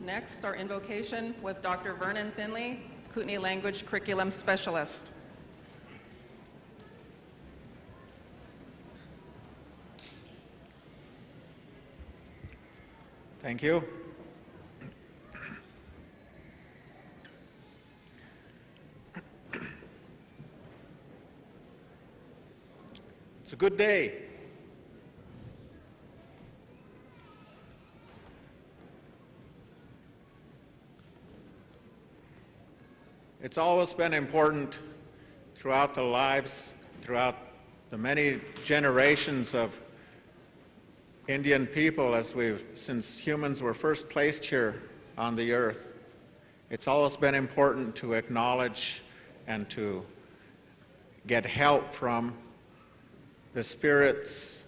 Next, our invocation with Dr. Vernon Finley, Kootenai Language Curriculum Specialist. Thank you. It's a good day. It's always been important throughout the lives, throughout the many generations of Indian people since humans were first placed here on the earth. It's always been important to acknowledge and to get help from the spirits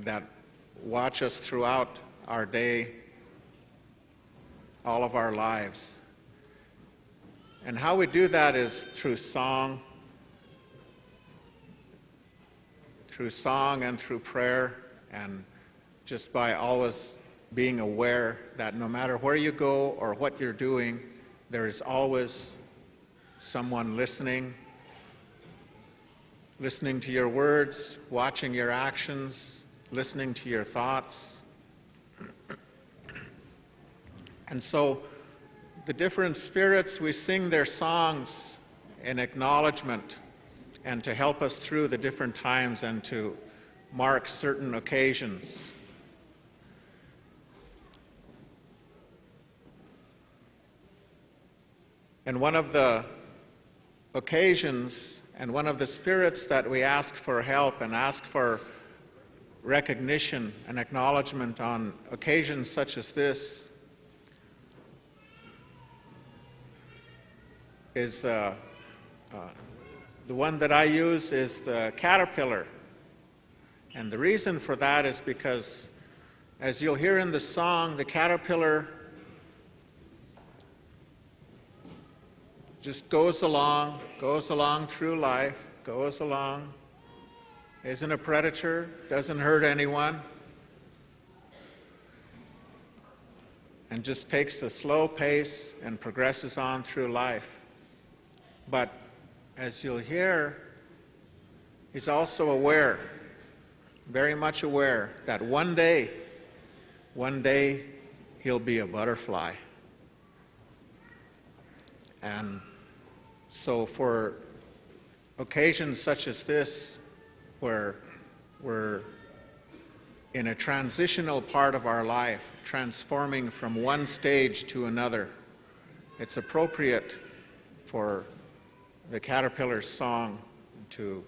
that watch us throughout our day, all of our lives. And how we do that is through song and through prayer, and just by always being aware that no matter where you go or what you're doing, there is always someone listening to your words, watching your actions, listening to your thoughts. And so the different spirits, we sing their songs in acknowledgement and to help us through the different times and to mark certain occasions. And one of the occasions and one of the spirits that we ask for help and ask for recognition and acknowledgement on occasions such as this is the one that I use is the caterpillar. And the reason for that is because, as you'll hear in the song, the caterpillar just goes along through life, goes along, isn't a predator, doesn't hurt anyone, and just takes a slow pace and progresses on through life. But as you'll hear, he's also aware, very much aware, that one day he'll be a butterfly. And so for occasions such as this, where we're in a transitional part of our life, transforming from one stage to another, it's appropriate for the caterpillar's song to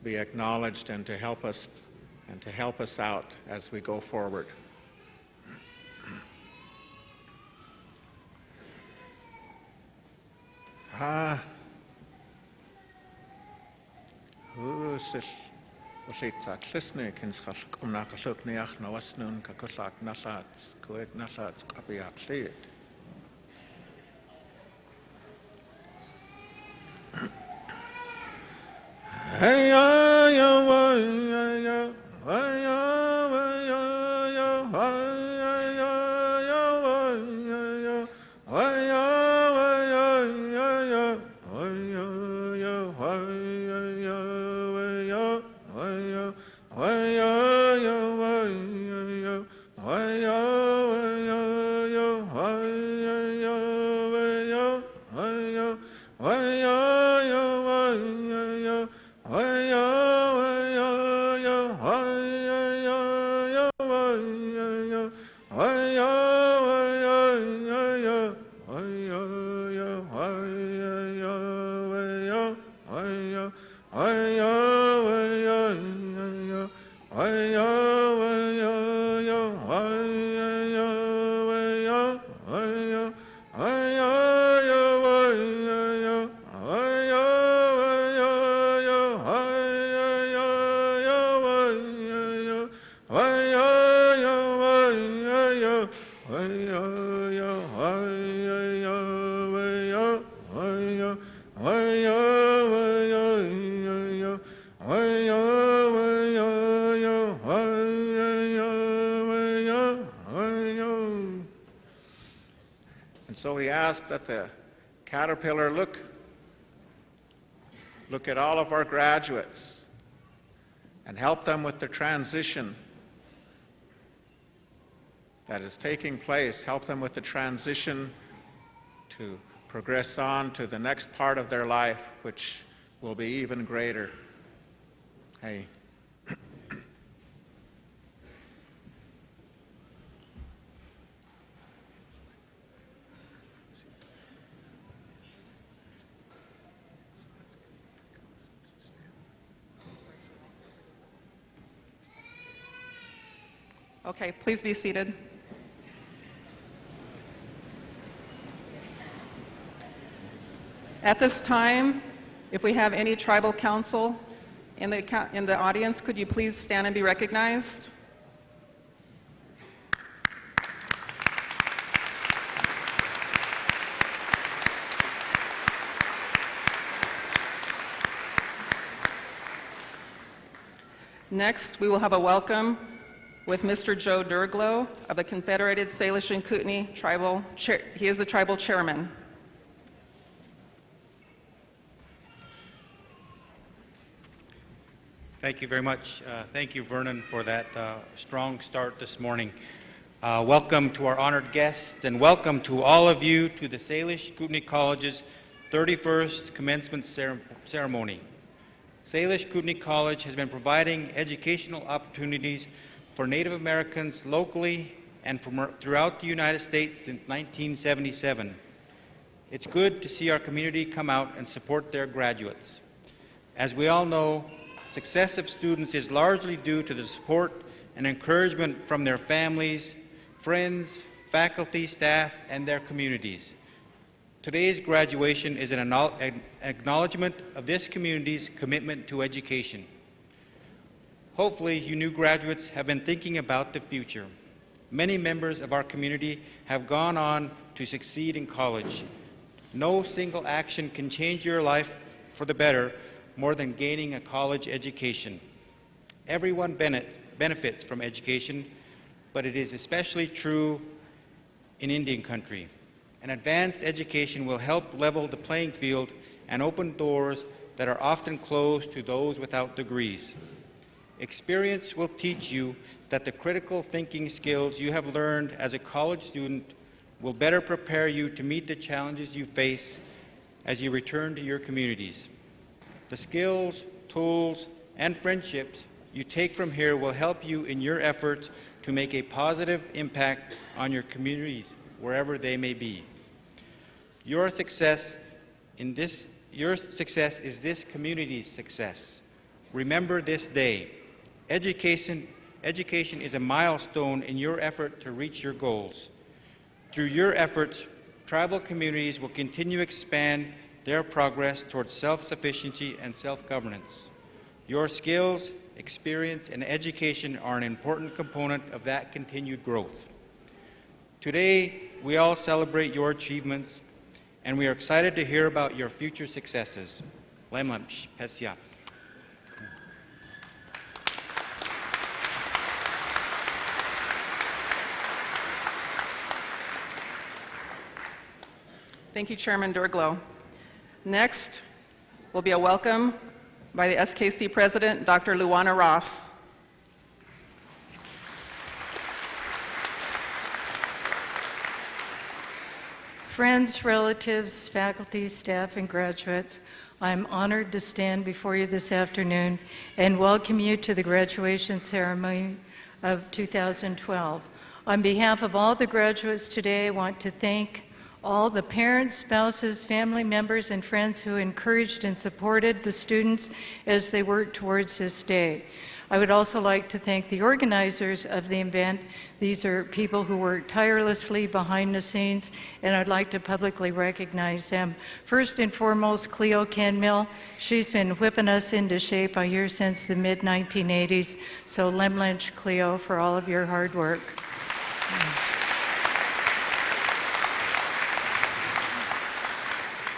be acknowledged and to help us out as we go forward. so we ask that the Caterpillar look at all of our graduates and help them with the transition that is taking place, help them with the transition to progress on to the next part of their life, which will be even greater. Hey. Okay, please be seated. At this time, if we have any tribal council in the audience, could you please stand and be recognized? Next, we will have a welcome with Mr. Joe Durglow of the Confederated Salish and Kootenai Tribal Chair. He is the tribal chairman. Thank you very much. Thank you, Vernon, for that strong start this morning. Welcome to our honored guests, and welcome to all of you to the Salish Kootenai College's 31st commencement ceremony. Salish Kootenai College has been providing educational opportunities for Native Americans locally and throughout the United States since 1977. It's good to see our community come out and support their graduates. As we all know, success of students is largely due to the support and encouragement from their families, friends, faculty, staff, and their communities. Today's graduation is an acknowledgement of this community's commitment to education. Hopefully, you new graduates have been thinking about the future. Many members of our community have gone on to succeed in college. No single action can change your life for the better more than gaining a college education. Everyone benefits from education, but it is especially true in Indian country. An advanced education will help level the playing field and open doors that are often closed to those without degrees. Experience will teach you that the critical thinking skills you have learned as a college student will better prepare you to meet the challenges you face as you return to your communities. The skills, tools, and friendships you take from here will help you in your efforts to make a positive impact on your communities, wherever they may be. Your success is this community's success. Remember this day. Education is a milestone in your effort to reach your goals. Through your efforts, tribal communities will continue to expand their progress towards self-sufficiency and self-governance. Your skills, experience, and education are an important component of that continued growth. Today, we all celebrate your achievements, and we are excited to hear about your future successes. Lemlamsh Pesia. Thank you, Chairman Durglow. Next will be a welcome by the SKC President, Dr. Luana Ross. Friends, relatives, faculty, staff, and graduates, I'm honored to stand before you this afternoon and welcome you to the graduation ceremony of 2012. On behalf of all the graduates today, I want to thank all the parents, spouses, family members, and friends who encouraged and supported the students as they worked towards this day. I would also like to thank the organizers of the event. These are people who work tirelessly behind the scenes, and I'd like to publicly recognize them. First and foremost, Cleo Kenmill. She's been whipping us into shape, I hear, since the mid-1980s. So Lemlench, Cleo, for all of your hard work.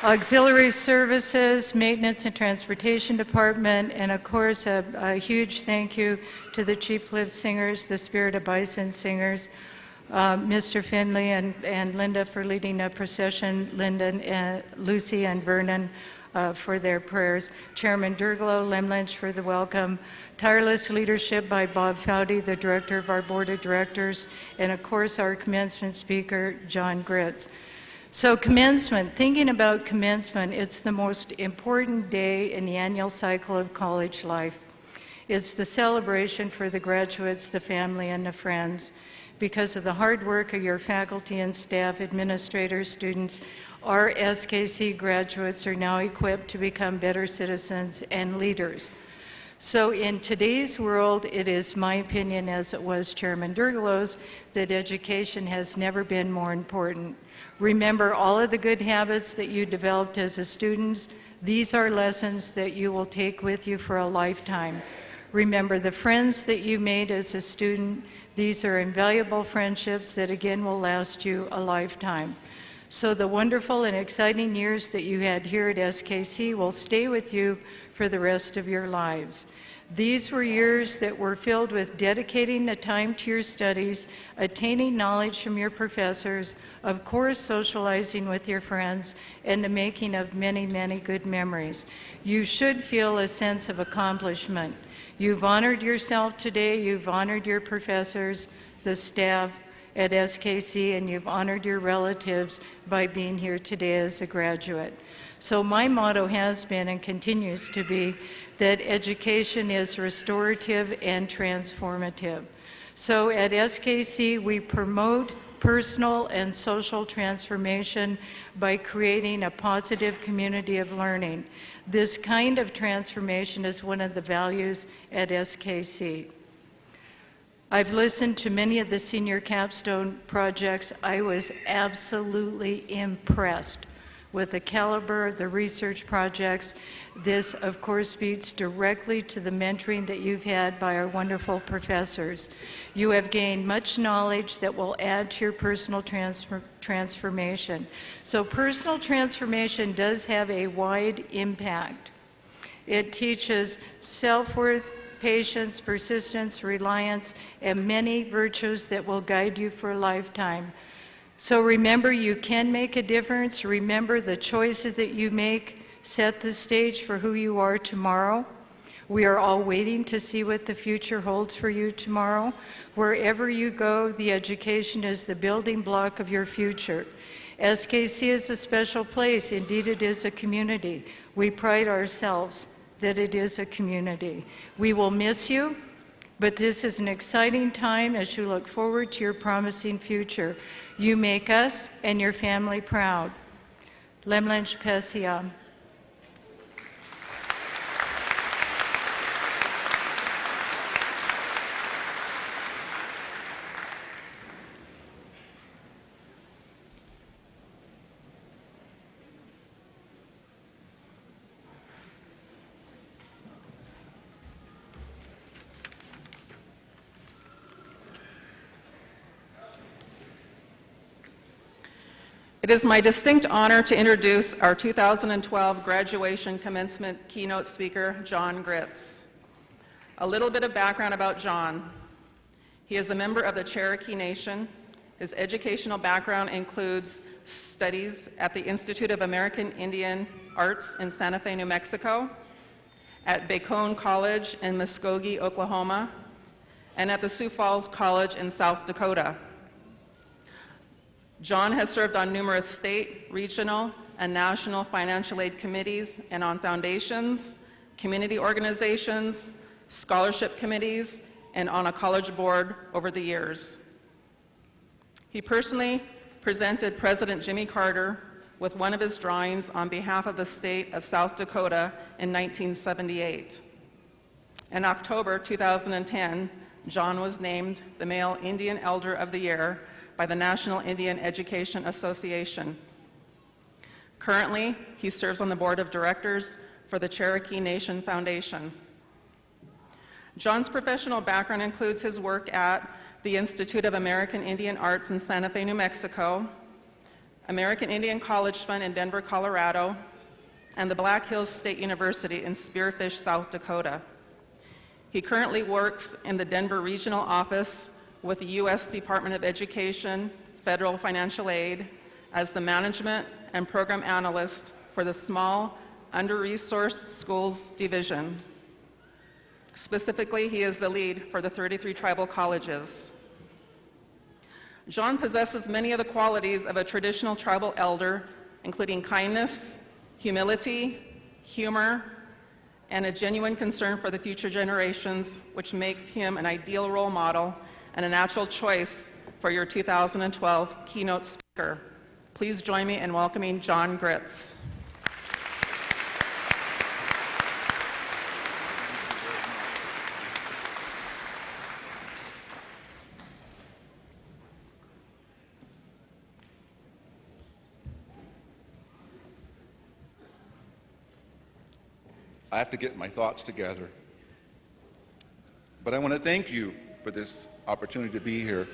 Auxiliary Services, Maintenance and Transportation Department, and of course a huge thank you to the Chief Cliff Singers, the Spirit of Bison Singers. Mr. Finley and Linda for leading a procession, Lucy and Vernon for their prayers, Chairman Durglow, Lem Lynch for the welcome, tireless leadership by Bob Fowdy, the director of our board of directors, and of course our commencement speaker, John Gritz. So commencement, thinking about commencement, it's the most important day in the annual cycle of college life. It's the celebration for the graduates, the family, and the friends. Because of the hard work of your faculty and staff, administrators, students, our SKC graduates are now equipped to become better citizens and leaders. So in today's world, it is my opinion, as it was Chairman Durglow's, that education has never been more important. Remember all of the good habits that you developed as a student. These are lessons that you will take with you for a lifetime. Remember the friends that you made as a student. These are invaluable friendships that again will last you a lifetime. So the wonderful and exciting years that you had here at SKC will stay with you for the rest of your lives. These were years that were filled with dedicating the time to your studies, attaining knowledge from your professors, of course socializing with your friends, and the making of many, many good memories. You should feel a sense of accomplishment. You've honored yourself today, you've honored your professors, the staff at SKC, and you've honored your relatives by being here today as a graduate. So my motto has been and continues to be that education is restorative and transformative. So at SKC, we promote personal and social transformation by creating a positive community of learning. This kind of transformation is one of the values at SKC. I've listened to many of the senior capstone projects. I was absolutely impressed with the caliber of the research projects. This, of course, speaks directly to the mentoring that you've had by our wonderful professors. You have gained much knowledge that will add to your personal transformation. So personal transformation does have a wide impact. It teaches self-worth, patience, persistence, reliance, and many virtues that will guide you for a lifetime. So remember, you can make a difference. Remember, the choices that you make set the stage for who you are tomorrow. We are all waiting to see what the future holds for you tomorrow. Wherever you go, the education is the building block of your future. SKC is a special place. Indeed, it is a community. We pride ourselves that it is a community. We will miss you, but this is an exciting time as you look forward to your promising future. You make us and your family proud. Lemlench Pesia. It is my distinct honor to introduce our 2012 graduation commencement keynote speaker, John Gritz. A little bit of background about John. He is a member of the Cherokee Nation. His educational background includes studies at the Institute of American Indian Arts in Santa Fe, New Mexico, at Bacone College in Muskogee, Oklahoma, and at the Sioux Falls College in South Dakota. John has served on numerous state, regional, and national financial aid committees and on foundations, community organizations, scholarship committees, and on a college board over the years. He personally presented President Jimmy Carter with one of his drawings on behalf of the state of South Dakota in 1978. In October 2010, John was named the Male Indian Elder of the Year by the National Indian Education Association. Currently, he serves on the board of directors for the Cherokee Nation Foundation. John's professional background includes his work at the Institute of American Indian Arts in Santa Fe, New Mexico, American Indian College Fund in Denver, Colorado, and the Black Hills State University in Spearfish, South Dakota. He currently works in the Denver Regional Office with the U.S. Department of Education, Federal Financial Aid, as the Management and Program Analyst for the Small Under-Resourced Schools Division. Specifically, he is the lead for the 33 tribal colleges. John possesses many of the qualities of a traditional tribal elder, including kindness, humility, humor, and a genuine concern for the future generations, which makes him an ideal role model and a natural choice for your 2012 keynote speaker. Please join me in welcoming John Gritz. I have to get my thoughts together. But I want to thank you for this opportunity to be here.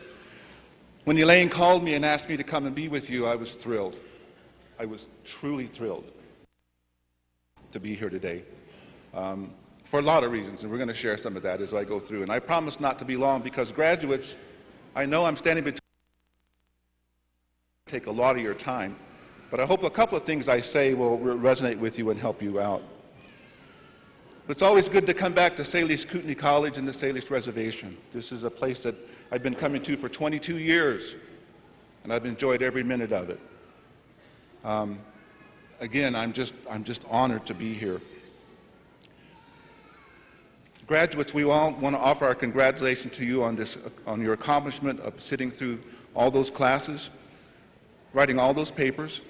When Elaine called me and asked me to come and be with you, I was thrilled. I was truly thrilled to be here today for a lot of reasons, and we're going to share some of that as I go through. And I promise not to be long because graduates, I know I'm standing between take a lot of your time, but I hope a couple of things I say will resonate with you and help you out. It's always good to come back to Salish Kootenai College and the Salish Reservation. This is a place that I've been coming to for 22 years, and I've enjoyed every minute of it. Again, I'm just honored to be here. Graduates, we all want to offer our congratulations to you on your accomplishment of sitting through all those classes, writing all those papers,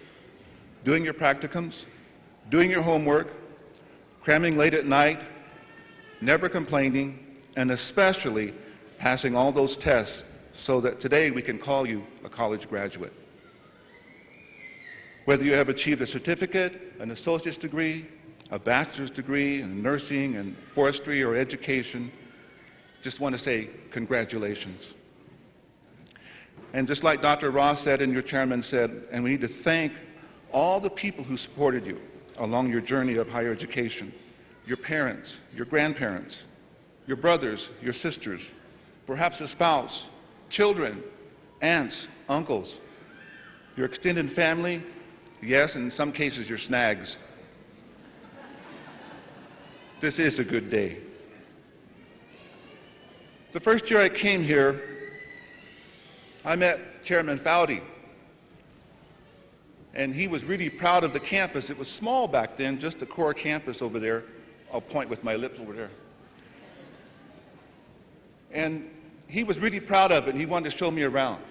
doing your practicums, doing your homework, cramming late at night, never complaining, and especially passing all those tests so that today we can call you a college graduate. Whether you have achieved a certificate, an associate's degree, a bachelor's degree in nursing and forestry or education, just want to say congratulations. And just like Dr. Ross said and your chairman said, and we need to thank all the people who supported you along your journey of higher education, your parents, your grandparents, your brothers, your sisters, perhaps a spouse, children, aunts, uncles, your extended family, yes, in some cases your snags. This is a good day. The first year I came here, I met Chairman Foudy, and he was really proud of the campus. It was small back then, just the core campus over there. I'll point with my lips over there. And he was really proud of it, and he wanted to show me around.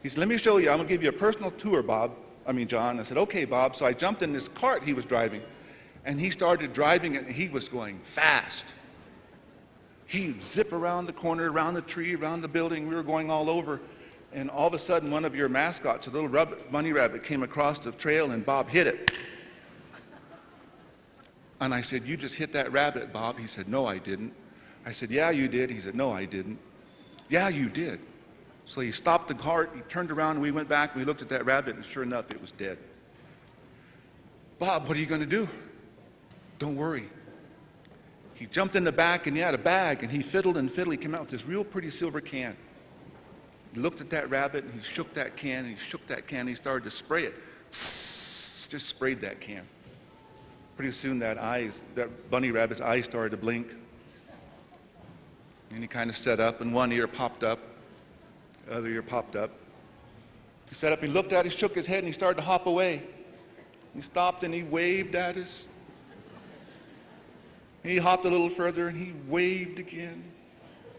He said, let me show you, I'm gonna give you a personal tour, John. I said, okay, Bob. So I jumped in this cart he was driving, and he started driving it, and he was going fast. He'd zip around the corner, around the tree, around the building. We were going all over. And all of a sudden, one of your mascots, a little bunny rabbit, came across the trail, and Bob hit it. And I said, you just hit that rabbit, Bob. He said, no, I didn't. I said, yeah, you did. He said, no, I didn't. Yeah, you did. So he stopped the cart, he turned around, and we went back, and we looked at that rabbit, and sure enough, it was dead. Bob, what are you going to do? Don't worry. He jumped in the back, and he had a bag, and he fiddled and fiddled. He came out with this real pretty silver can. He looked at that rabbit, and he shook that can, and he shook that can, and he started to spray it. Psst, just sprayed that can. Pretty soon that bunny rabbit's eyes started to blink. And he kind of sat up, and one ear popped up, the other ear popped up. He sat up, he looked at it, he shook his head, and he started to hop away. He stopped, and he waved at us. And he hopped a little further, and he waved again,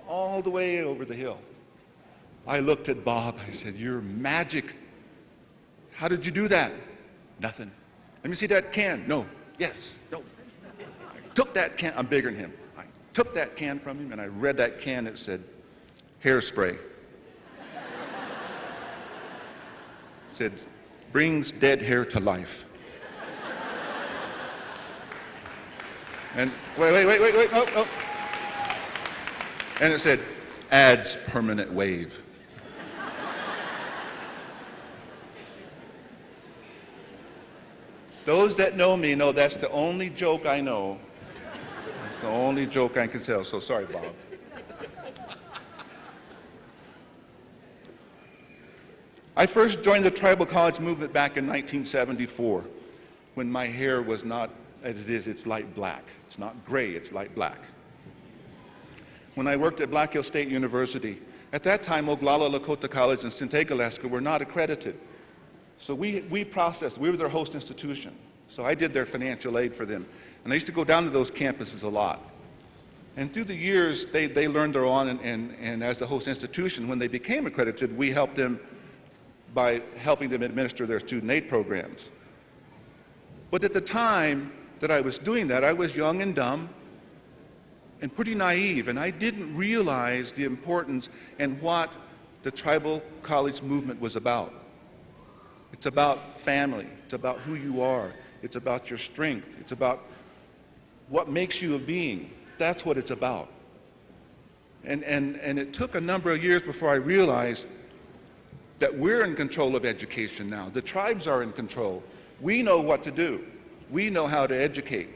all the way over the hill. I looked at Bob. I said, you're magic. How did you do that? Nothing. Let me see that can. No. Yes. No. I took that can. I'm bigger than him. I took that can from him, and I read that can. It said, hairspray. It said, brings dead hair to life. And wait. No. And it said, adds permanent wave. Those that know me know that's the only joke I know. It's the only joke I can tell, so sorry, Bob. I first joined the tribal college movement back in 1974 when my hair was not as it is, it's light black. It's not gray, it's light black. When I worked at Black Hills State University, at that time, Oglala Lakota College and Sintake, Alaska were not accredited. So we were their host institution. So I did their financial aid for them. And I used to go down to those campuses a lot. And through the years, they learned their own, and as the host institution, when they became accredited, we helped them by helping them administer their student aid programs. But at the time that I was doing that, I was young and dumb and pretty naive, and I didn't realize the importance and what the tribal college movement was about. It's about family. It's about who you are. It's about your strength. It's about what makes you a being. That's what it's about. And it took a number of years before I realized that we're in control of education now. The tribes are in control. We know what to do. We know how to educate.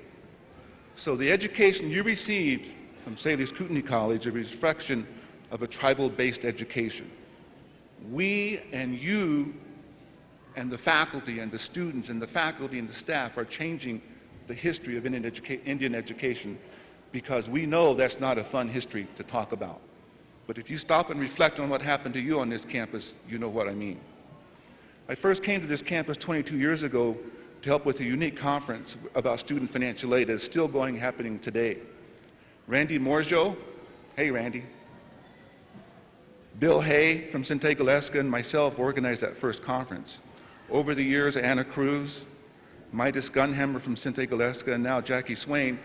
So the education you received from Salish Kootenai College is a reflection of a tribal-based education. We and you and the faculty and the students and the faculty and the staff are changing the history of Indian education, because we know that's not a fun history to talk about. But if you stop and reflect on what happened to you on this campus, you know what I mean. I first came to this campus 22 years ago to help with a unique conference about student financial aid that's still happening today. Randy Morjo, hey Randy, Bill Hay from Sintake, Alaska, and myself organized that first conference. Over the years, Anna Cruz, Midas Gunhammer from Sintake, Alaska, and now Jackie Swain,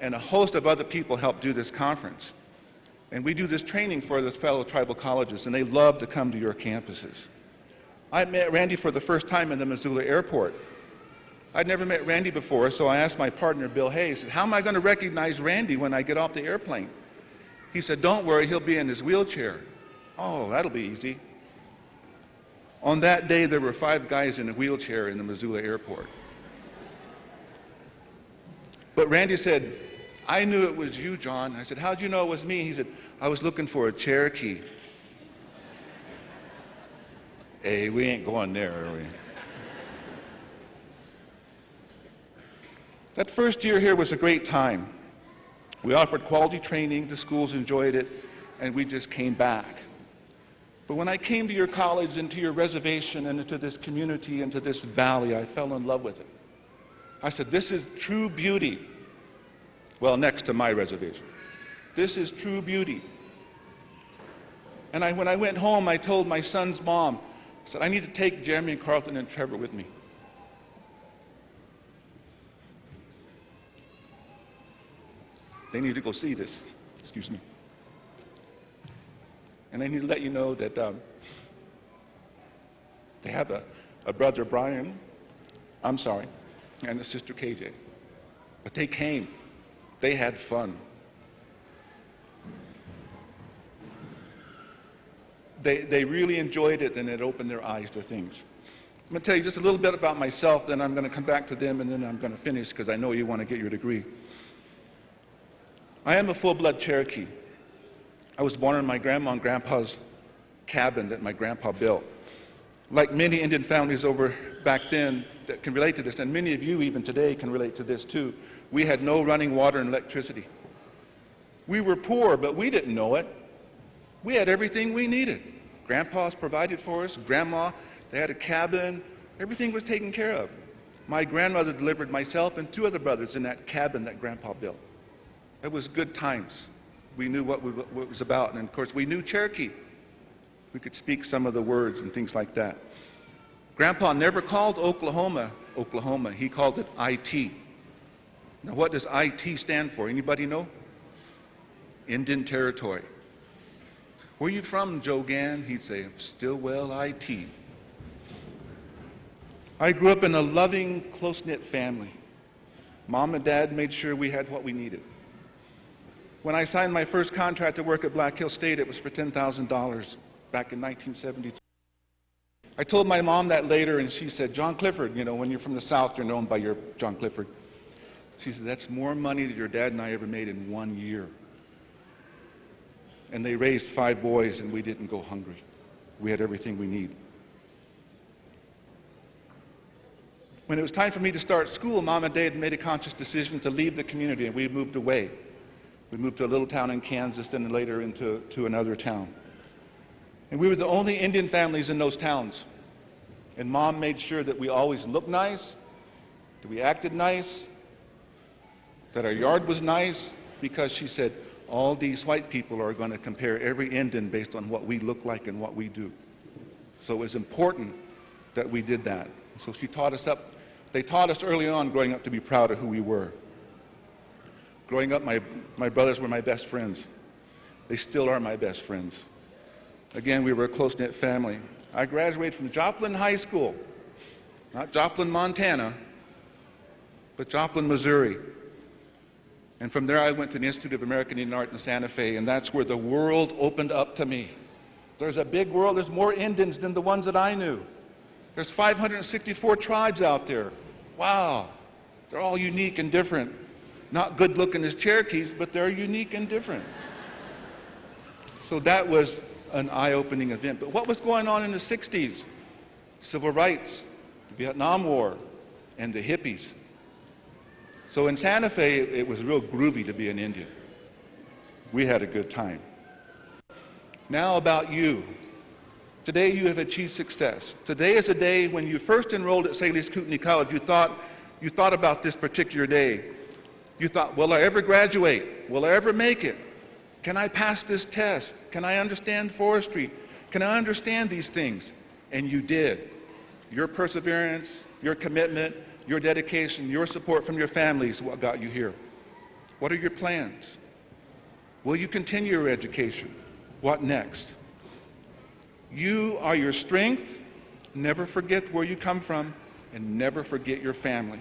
and a host of other people helped do this conference. And we do this training for the fellow tribal colleges, and they love to come to your campuses. I met Randy for the first time in the Missoula airport. I'd never met Randy before, so I asked my partner, Bill Hayes, how am I going to recognize Randy when I get off the airplane? He said, don't worry, he'll be in his wheelchair. Oh, that'll be easy. On that day, there were 5 guys in a wheelchair in the Missoula airport. But Randy said, I knew it was you, John. I said, how'd you know it was me? He said, I was looking for a Cherokee. Hey, we ain't going there, are we? That first year here was a great time. We offered quality training, the schools enjoyed it, and we just came back. But when I came to your college and to your reservation and into this community and to this valley, I fell in love with it. I said, this is true beauty. Well, next to my reservation. This is true beauty. And when I went home, I told my son's mom, I said, I need to take Jeremy and Carlton and Trevor with me. They need to go see this. Excuse me. And I need to let you know that they have a brother, Brian, and a sister, KJ. But they came. They had fun. They really enjoyed it, and it opened their eyes to things. I'm going to tell you just a little bit about myself, then I'm going to come back to them, and then I'm going to finish because I know you want to get your degree. I am a full-blood Cherokee. I was born in my grandma and grandpa's cabin that my grandpa built. Like many Indian families over back then that can relate to this, and many of you even today can relate to this too, we had no running water and electricity. We were poor, but we didn't know it. We had everything we needed. Grandpa's provided for us, grandma, they had a cabin, everything was taken care of. My grandmother delivered myself and 2 other brothers in that cabin that grandpa built. It was good times. We knew what it was about, and of course we knew Cherokee. We could speak some of the words and things like that. Grandpa never called Oklahoma, Oklahoma. He called it IT. Now what does IT stand for? Anybody know? Indian Territory. Where are you from, Joe Gann? He'd say, Stillwell, IT. I grew up in a loving, close-knit family. Mom and Dad made sure we had what we needed. When I signed my first contract to work at Black Hills State, it was for $10,000 back in 1973. I told my mom that later, and she said, John Clifford, you know, when you're from the South, you're known by your John Clifford. She said, that's more money than your dad and I ever made in 1 year. And they raised 5 boys, and we didn't go hungry. We had everything we need. When it was time for me to start school, Mom and Dad made a conscious decision to leave the community, and we moved away. We moved to a little town in Kansas, then later into another town. And we were the only Indian families in those towns. And Mom made sure that we always looked nice, that we acted nice, that our yard was nice, because she said, all these white people are going to compare every Indian based on what we look like and what we do. So it was important that we did that. So she taught us they taught us early on growing up to be proud of who we were. Growing up, my brothers were my best friends. They still are my best friends. Again, we were a close-knit family. I graduated from Joplin High School, not Joplin, Montana, but Joplin, Missouri. And from there, I went to the Institute of American Indian Art in Santa Fe, and that's where the world opened up to me. There's a big world. There's more Indians than the ones that I knew. There's 564 tribes out there. Wow. They're all unique and different. Not good looking as Cherokees, but they're unique and different. So that was an eye-opening event. But what was going on in the 60s? Civil rights, the Vietnam War, and the hippies. So in Santa Fe, it was real groovy to be an Indian. We had a good time. Now about you. Today you have achieved success. Today is a day when you first enrolled at Salish Kootenai College, you thought about this particular day. You thought, will I ever graduate? Will I ever make it? Can I pass this test? Can I understand forestry? Can I understand these things? And you did. Your perseverance, your commitment, your dedication, your support from your family is what got you here. What are your plans? Will you continue your education? What next? You are your strength. Never forget where you come from, and never forget your family.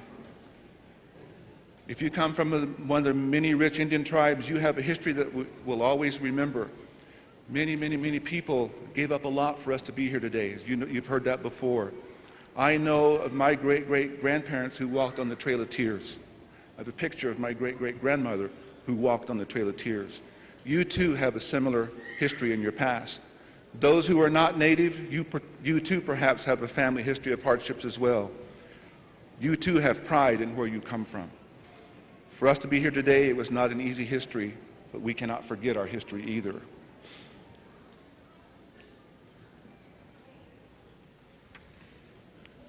If you come from one of the many rich Indian tribes, you have a history that we'll always remember. Many, many, many people gave up a lot for us to be here today. You've heard that before. I know of my great-great-grandparents who walked on the Trail of Tears. I have a picture of my great-great-grandmother who walked on the Trail of Tears. You too have a similar history in your past. Those who are not native, you too perhaps have a family history of hardships as well. You too have pride in where you come from. For us to be here today, it was not an easy history, but we cannot forget our history either.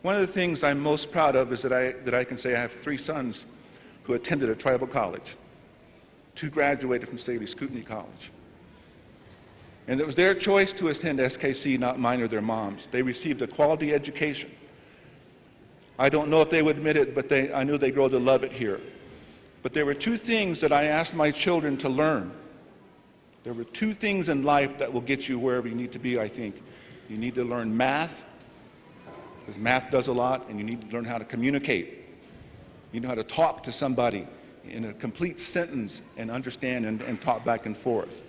One of the things I'm most proud of is that I can say I have 3 sons who attended a tribal college. 2 graduated from Salish Kootenai College. And it was their choice to attend SKC, not mine or their mom's. They received a quality education. I don't know if they would admit it, but I knew they'd grow to love it here. But there were 2 things that I asked my children to learn. There were 2 things in life that will get you wherever you need to be, I think. You need to learn math, because math does a lot, and you need to learn how to communicate. You know how to talk to somebody in a complete sentence and understand and talk back and forth.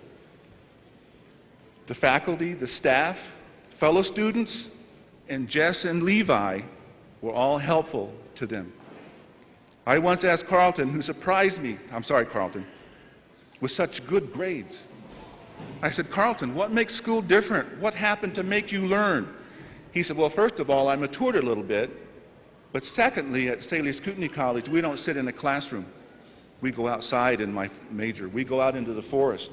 The faculty, the staff, fellow students, and Jess and Levi were all helpful to them. I once asked Carlton, who surprised me, Carlton, with such good grades. I said, Carlton, what makes school different? What happened to make you learn? He said, well, first of all, I matured a little bit, but secondly, at Salish Kootenai College, we don't sit in a classroom. We go outside in my major. We go out into the forest.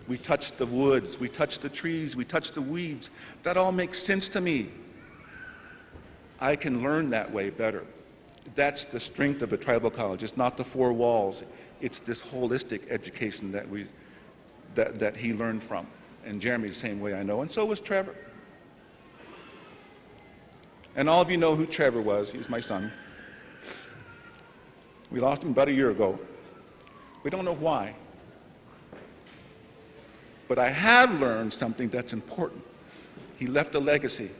We touch the woods. We touch the trees. We touch the weeds. That all makes sense to me. I can learn that way better. That's the strength of a tribal college. It's not the 4 walls. It's this holistic education that he learned from. And Jeremy's the same way, I know, and so was Trevor. And all of you know who Trevor was. He's my son. We lost him about a year ago. We don't know why. But I have learned something that's important. He left a legacy.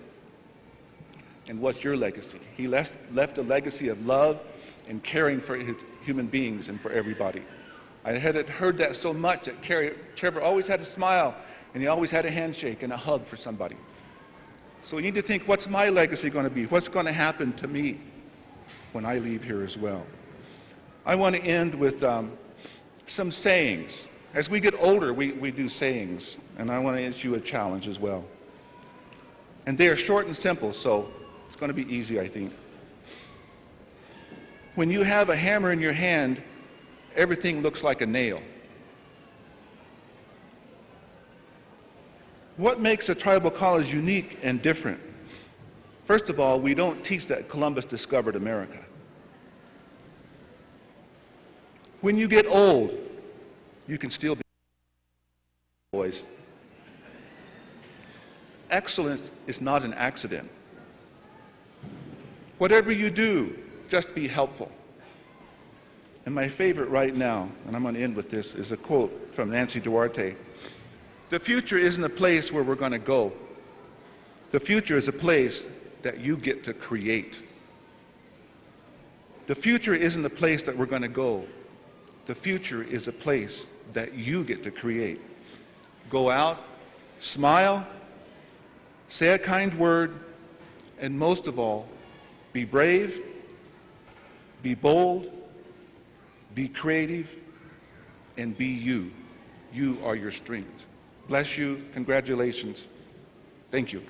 And what's your legacy? He left a legacy of love and caring for his human beings and for everybody. I had heard that so much that Trevor always had a smile, and he always had a handshake and a hug for somebody. So we need to think, what's my legacy going to be? What's going to happen to me when I leave here as well? I want to end with some sayings. As we get older, we do sayings, and I want to issue a challenge as well. And they are short and simple, so it's going to be easy, I think. When you have a hammer in your hand, everything looks like a nail. What makes a tribal college unique and different? First of all, we don't teach that Columbus discovered America. When you get old, you can still be boys. Excellence is not an accident. Whatever you do, just be helpful. And my favorite right now, and I'm going to end with this, is a quote from Nancy Duarte. The future isn't a place where we're going to go. The future is a place that you get to create. The future isn't a place that we're going to go. The future is a place that you get to create. Go out, smile, say a kind word, and most of all, be brave, be bold, be creative, and be you. You are your strength. Bless you. Congratulations. Thank you.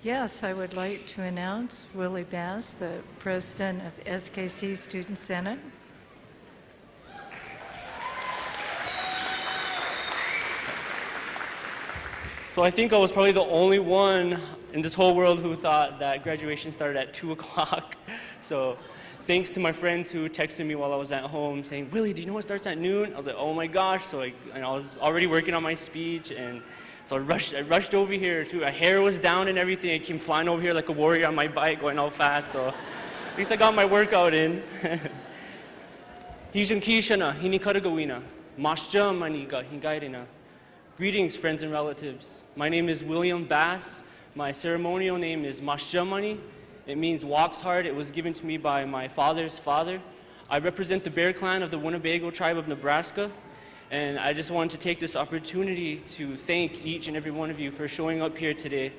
Yes, I would like to announce Willie Bass, the president of SKC Student Senate. So I think I was probably the only one in this whole world who thought that graduation started at 2 o'clock. So thanks to my friends who texted me while I was at home saying, Willie, do you know what starts at noon? I was like, oh my gosh. So I was already working on my speech, and so I rushed over here too. My hair was down and everything. I came flying over here like a warrior on my bike going all fast. So at least I got my workout in. Hijin kishana, hinikadagawina, mashja maniga, hingairina. Greetings, friends and relatives. My name is William Bass. My ceremonial name is Mashjamani. It means walks hard. It was given to me by my father's father. I represent the Bear Clan of the Winnebago tribe of Nebraska, and I just wanted to take this opportunity to thank each and every one of you for showing up here today.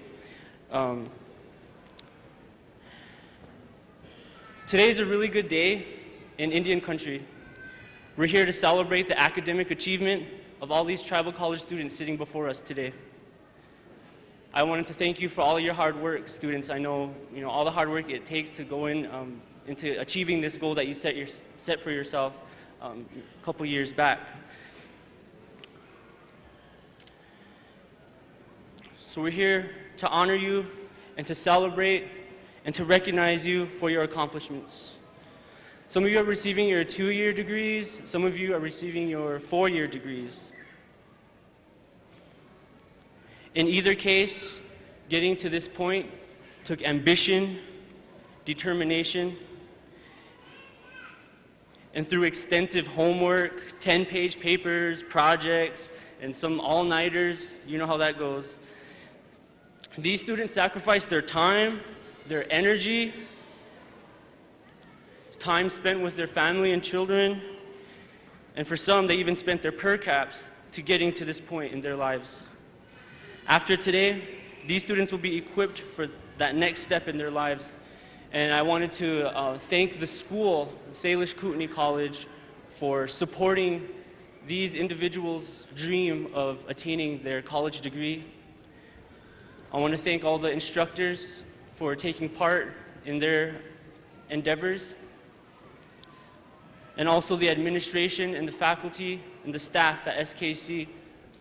Today is a really good day in Indian country. We're here to celebrate the academic achievement of all these tribal college students sitting before us today. I wanted to thank you for all of your hard work, students. I know, all the hard work it takes to go into achieving this goal that you set for yourself a couple years back. So we're here to honor you and to celebrate and to recognize you for your accomplishments. Some of you are receiving your 2-year degrees. Some of you are receiving your 4-year degrees. In either case, getting to this point took ambition, determination, and through extensive homework, 10-page papers, projects, and some all-nighters. You know how that goes. These students sacrificed their time, their energy, time spent with their family and children, and for some, they even spent their per caps to getting to this point in their lives. After today, these students will be equipped for that next step in their lives, and I wanted to thank the school, Salish Kootenai College, for supporting these individuals' dream of attaining their college degree. I want to thank all the instructors for taking part in their endeavors, and also the administration and the faculty and the staff at SKC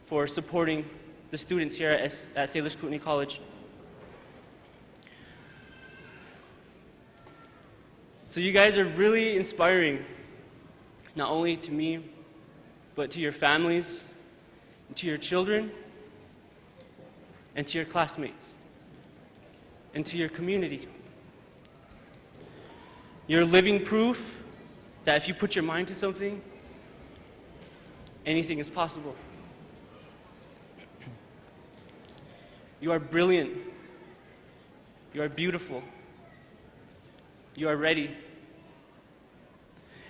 for supporting the students here at Salish Kootenai College. So you guys are really inspiring, not only to me, but to your families, and to your children, and to your classmates, and to your community. You're living proof that if you put your mind to something, anything is possible. You are brilliant. You are beautiful. You are ready.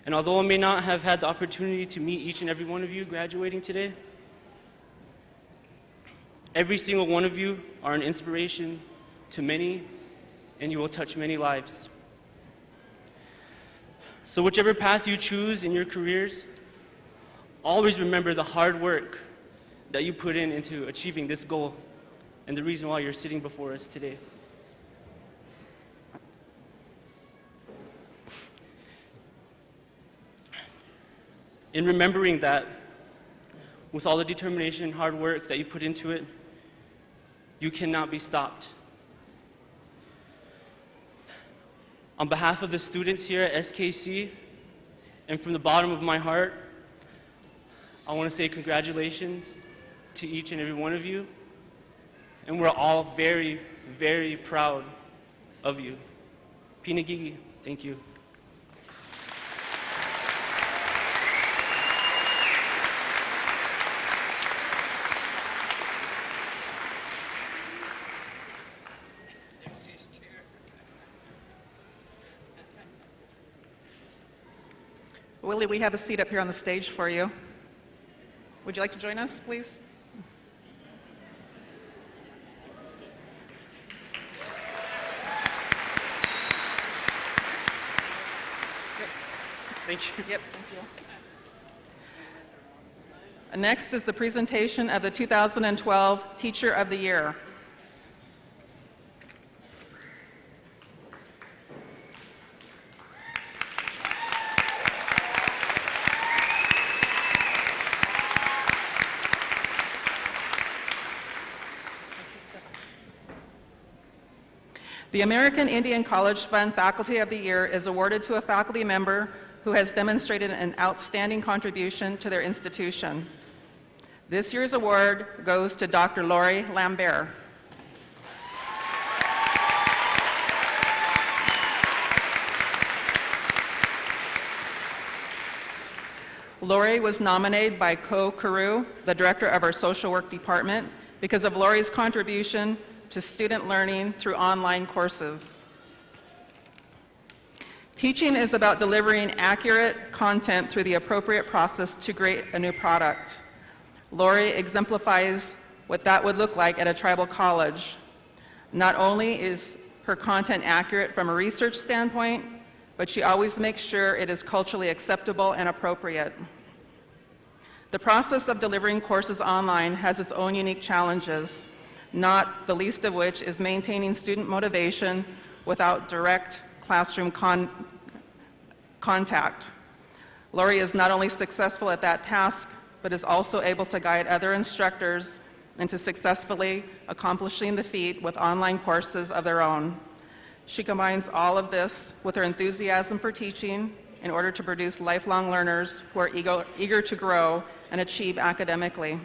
And although I may not have had the opportunity to meet each and every one of you graduating today, every single one of you are an inspiration to many, and you will touch many lives. So whichever path you choose in your careers, always remember the hard work that you put into achieving this goal and the reason why you're sitting before us today. In remembering that, with all the determination and hard work that you put into it, you cannot be stopped. On behalf of the students here at SKC, and from the bottom of my heart, I want to say congratulations to each and every one of you. And we're all very, very proud of you. Pinagigi, thank you. Willie, we have a seat up here on the stage for you. Would you like to join us, please? Thank you. Yep, thank you. Next is the presentation of the 2012 Teacher of the Year. The American Indian College Fund Faculty of the Year is awarded to a faculty member who has demonstrated an outstanding contribution to their institution. This year's award goes to Dr. Lori Lambert. Lori was nominated by Co Carew, the director of our social work department, because of Lori's contribution to student learning through online courses. Teaching is about delivering accurate content through the appropriate process to create a new product. Lori exemplifies what that would look like at a tribal college. Not only is her content accurate from a research standpoint, but she always makes sure it is culturally acceptable and appropriate. The process of delivering courses online has its own unique challenges, not the least of which is maintaining student motivation without direct classroom contact. Lori is not only successful at that task, but is also able to guide other instructors into successfully accomplishing the feat with online courses of their own. She combines all of this with her enthusiasm for teaching in order to produce lifelong learners who are eager to grow and achieve academically.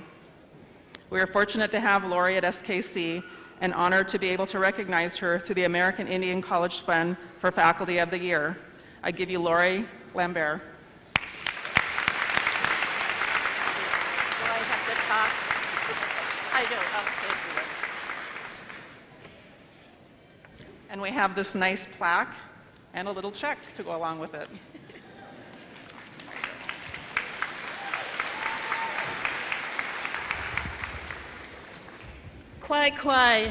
We are fortunate to have Lori at SKC and honored to be able to recognize her through the American Indian College Fund for Faculty of the Year. I give you Lori Lambert. Do I have to talk? I do, I'll say it. And we have this nice plaque and a little check to go along with it. Kwai kwai,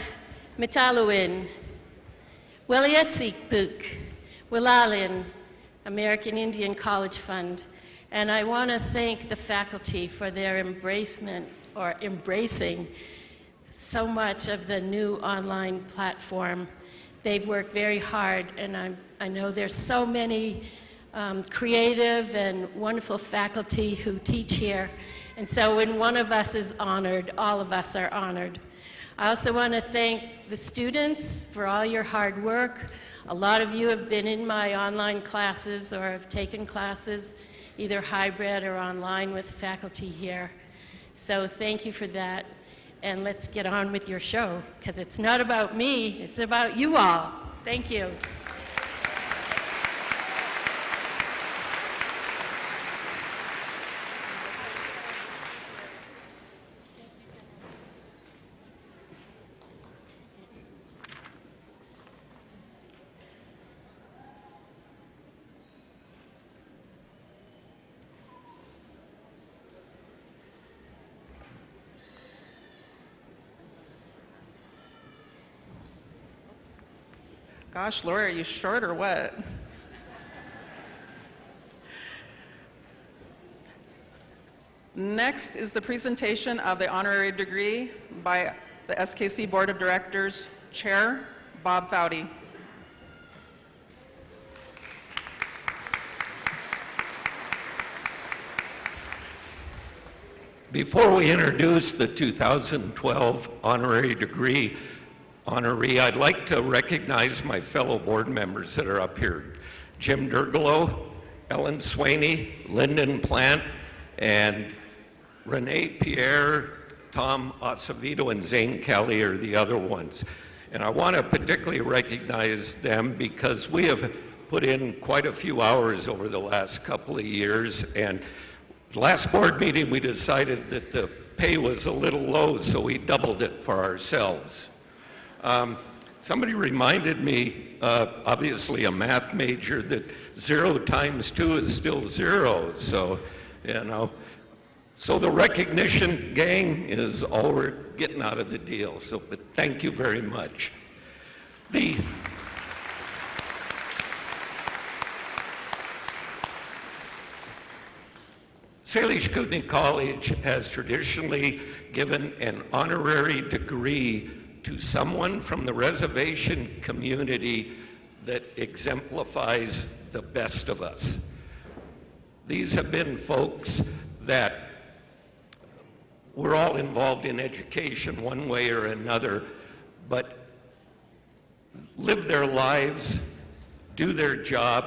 Mitaluin, Wilietsik Book, Wilalin, American Indian College Fund. And I want to thank the faculty for their embracing so much of the new online platform. They've worked very hard, and I know there's so many creative and wonderful faculty who teach here. And so when one of us is honored, all of us are honored. I also want to thank the students for all your hard work. A lot of you have been in my online classes or have taken classes, either hybrid or online with faculty here. So thank you for that. And let's get on with your show, because it's not about me, it's about you all. Thank you. Gosh, Lori, are you short or what? Next is the presentation of the honorary degree by the SKC Board of Directors Chair, Bob Foudy. Before we introduce the 2012 honorary degree honoree, I'd like to recognize my fellow board members that are up here. Jim Dergalo, Ellen Swaney, Lyndon Plant, and Renee Pierre, Tom Acevedo, and Zane Kelly are the other ones. And I want to particularly recognize them because we have put in quite a few hours over the last couple of years, and last board meeting we decided that the pay was a little low, so we doubled it for ourselves. Somebody reminded me, obviously a math major, that 0 times 2 is still 0, so, you know. So the recognition, gang, is all we're getting out of the deal, so, but thank you very much. The Salish Kootenai College has traditionally given an honorary degree to someone from the reservation community that exemplifies the best of us. These have been folks that we're all involved in education one way or another, but live their lives, do their job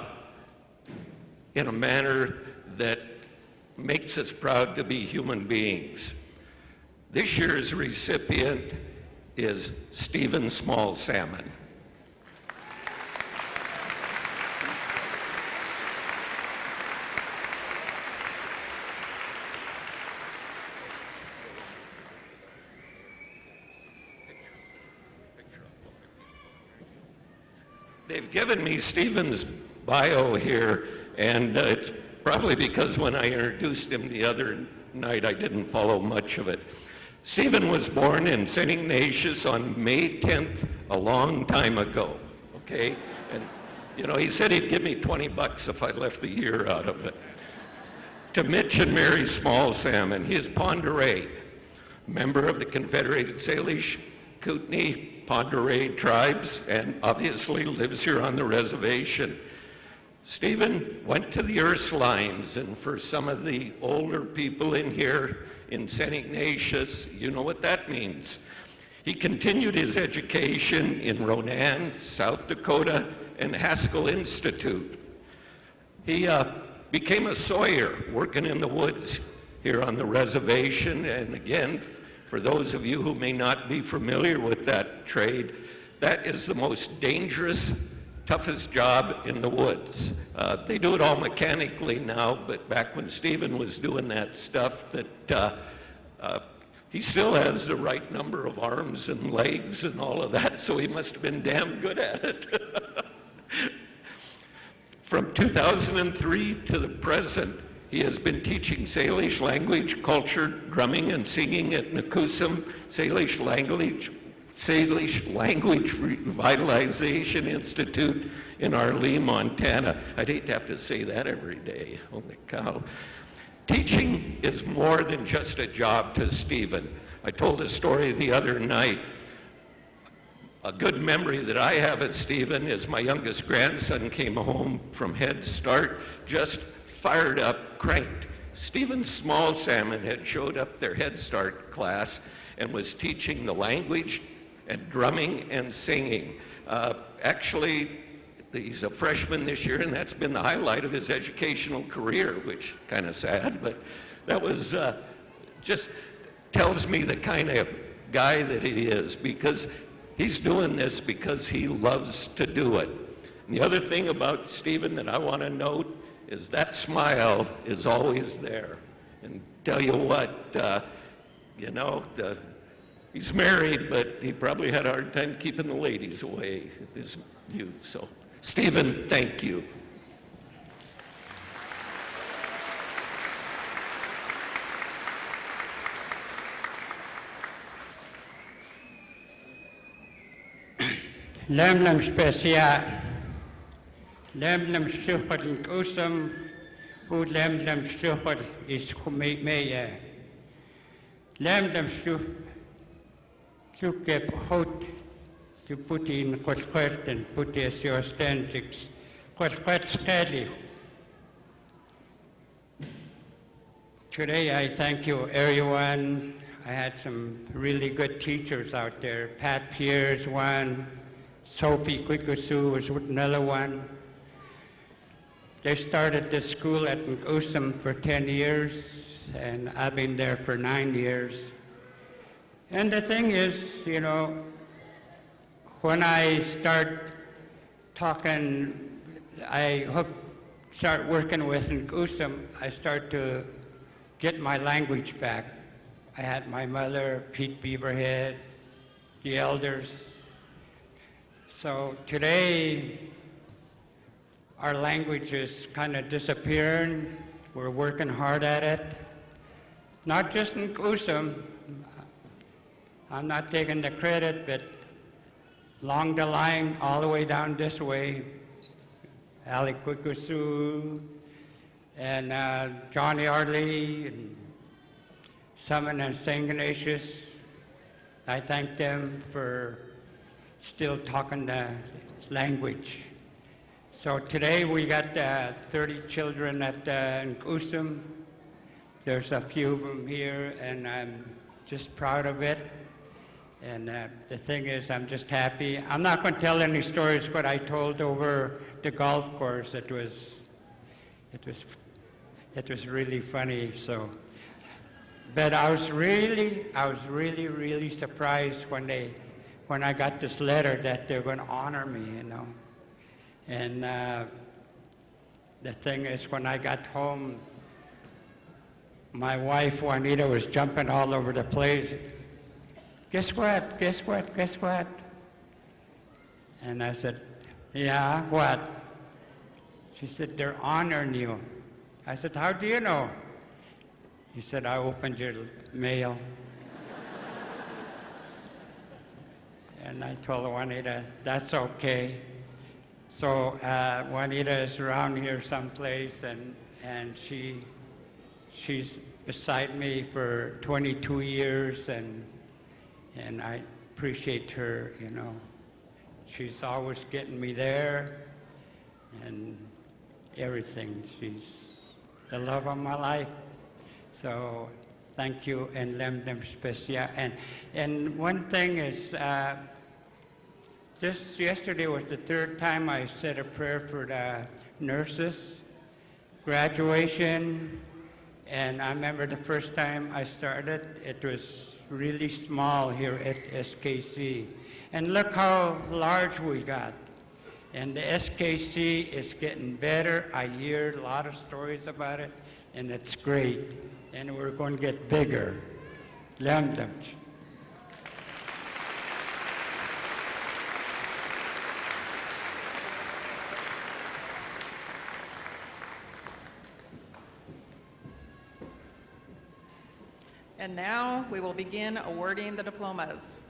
in a manner that makes us proud to be human beings. This year's recipient is Stephen Small Salmon. They've given me Stephen's bio here, and it's probably because when I introduced him the other night, I didn't follow much of it. Stephen was born in St. Ignatius on May 10th, a long time ago, okay? And, you know, he said he'd give me $20 if I left the year out of it. To Mitch and Mary Small Salmon, he is Ponderay, member of the Confederated Salish, Kootenai, Ponderay tribes, and obviously lives here on the reservation. Stephen went to the Ursulines, and for some of the older people in here in St. Ignatius, you know what that means. He continued his education in Ronan, South Dakota, and Haskell Institute. He became a sawyer working in the woods here on the reservation, and again, for those of you who may not be familiar with that trade, that is the most dangerous, toughest job in the woods. They do it all mechanically now, but back when Stephen was doing that stuff, that he still has the right number of arms and legs and all of that, so he must have been damn good at it. From 2003 to the present, he has been teaching Salish language, culture, drumming, and singing at Nakusum Salish Language Revitalization Institute in Arlee, Montana. I'd hate to have to say that every day. Holy cow. Teaching is more than just a job to Stephen. I told a story the other night. A good memory that I have of Stephen is my youngest grandson came home from Head Start, just fired up, cranked. Stephen Small Salmon had showed up their Head Start class and was teaching the language and drumming and singing. Actually, he's a freshman this year, and that's been the highlight of his educational career, which kind of sad, but that was just tells me the kind of guy that he is, because he's doing this because he loves to do it. And the other thing about Stephen that I want to note is that smile is always there. And tell you what, you know, he's married, but he probably had a hard time keeping the ladies away, his view. So, Stephen, thank you. Lemlem specia, lemlem schuchering usum, who lemdem stuchel is me lemdem stukep hot to put in kotkwert and put as your standings kotkwert skeli. Today I thank you everyone. I had some really good teachers out there. Pat Pierce one, Sophie Kwikusu was another one. They started this school at Usum for 10 years, and I've been there for 9 years. And the thing is, you know, when I start talking, start working with Usum, I start to get my language back. I had my mother, Pete Beaverhead, the elders. So today, our language is kind of disappearing. We're working hard at it. Not just in Usum. I'm not taking the credit, but along the line, all the way down this way, Ali Kwikusu, and Johnny Arley, and Summon and St. Ignatius. I thank them for still talking the language. So today we got 30 children at Usum. There's a few of them here, and I'm just proud of it. And the thing is, I'm just happy. I'm not going to tell any stories what I told over the golf course. It was really funny. So, but I was really surprised when I got this letter that they're going to honor me, you know. And the thing is, when I got home, my wife Juanita was jumping all over the place. Guess what? Guess what? Guess what? And I said, yeah, what? She said, they're honoring you. I said, how do you know? He said, I opened your mail. And I told Juanita, that's okay. So Juanita is around here someplace, and she's beside me for 22 years, and I appreciate her, you know. She's always getting me there, and everything. She's the love of my life. So thank you, and lemdem specia. And one thing is, just yesterday was the third time I said a prayer for the nurses, graduation, and I remember the first time I started, it was really small here at SKC. And look how large we got. And the SKC is getting better. I hear a lot of stories about it, and it's great. And we're going to get bigger. Lemdem. And now we will begin awarding the diplomas.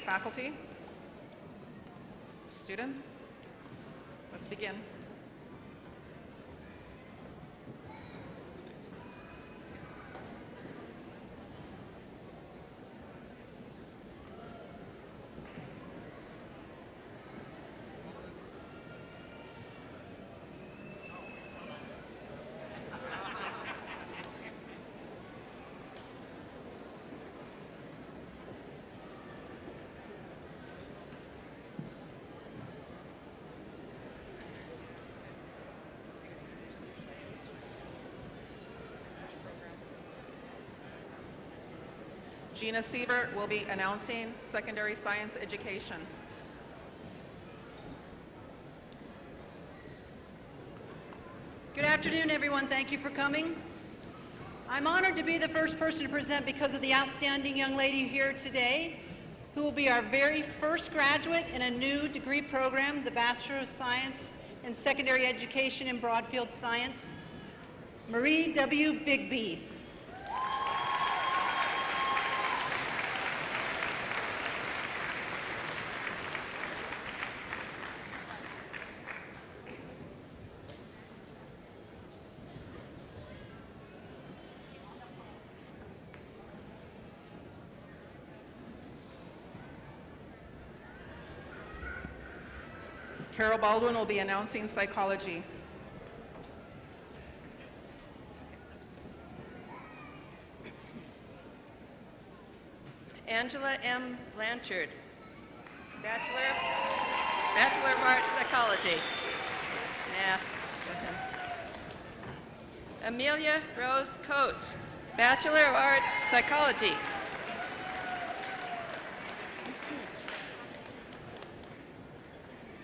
Faculty, students, let's begin. Gina Sievert will be announcing secondary science education. Good afternoon, everyone. Thank you for coming. I'm honored to be the first person to present because of the outstanding young lady here today, who will be our very first graduate in a new degree program, the Bachelor of Science in Secondary Education in Broadfield Science, Marie W. Bigby. Carol Baldwin will be announcing psychology. Angela M. Blanchard, Bachelor of Arts, Psychology. Yeah. Amelia Rose Coates, Bachelor of Arts, Psychology.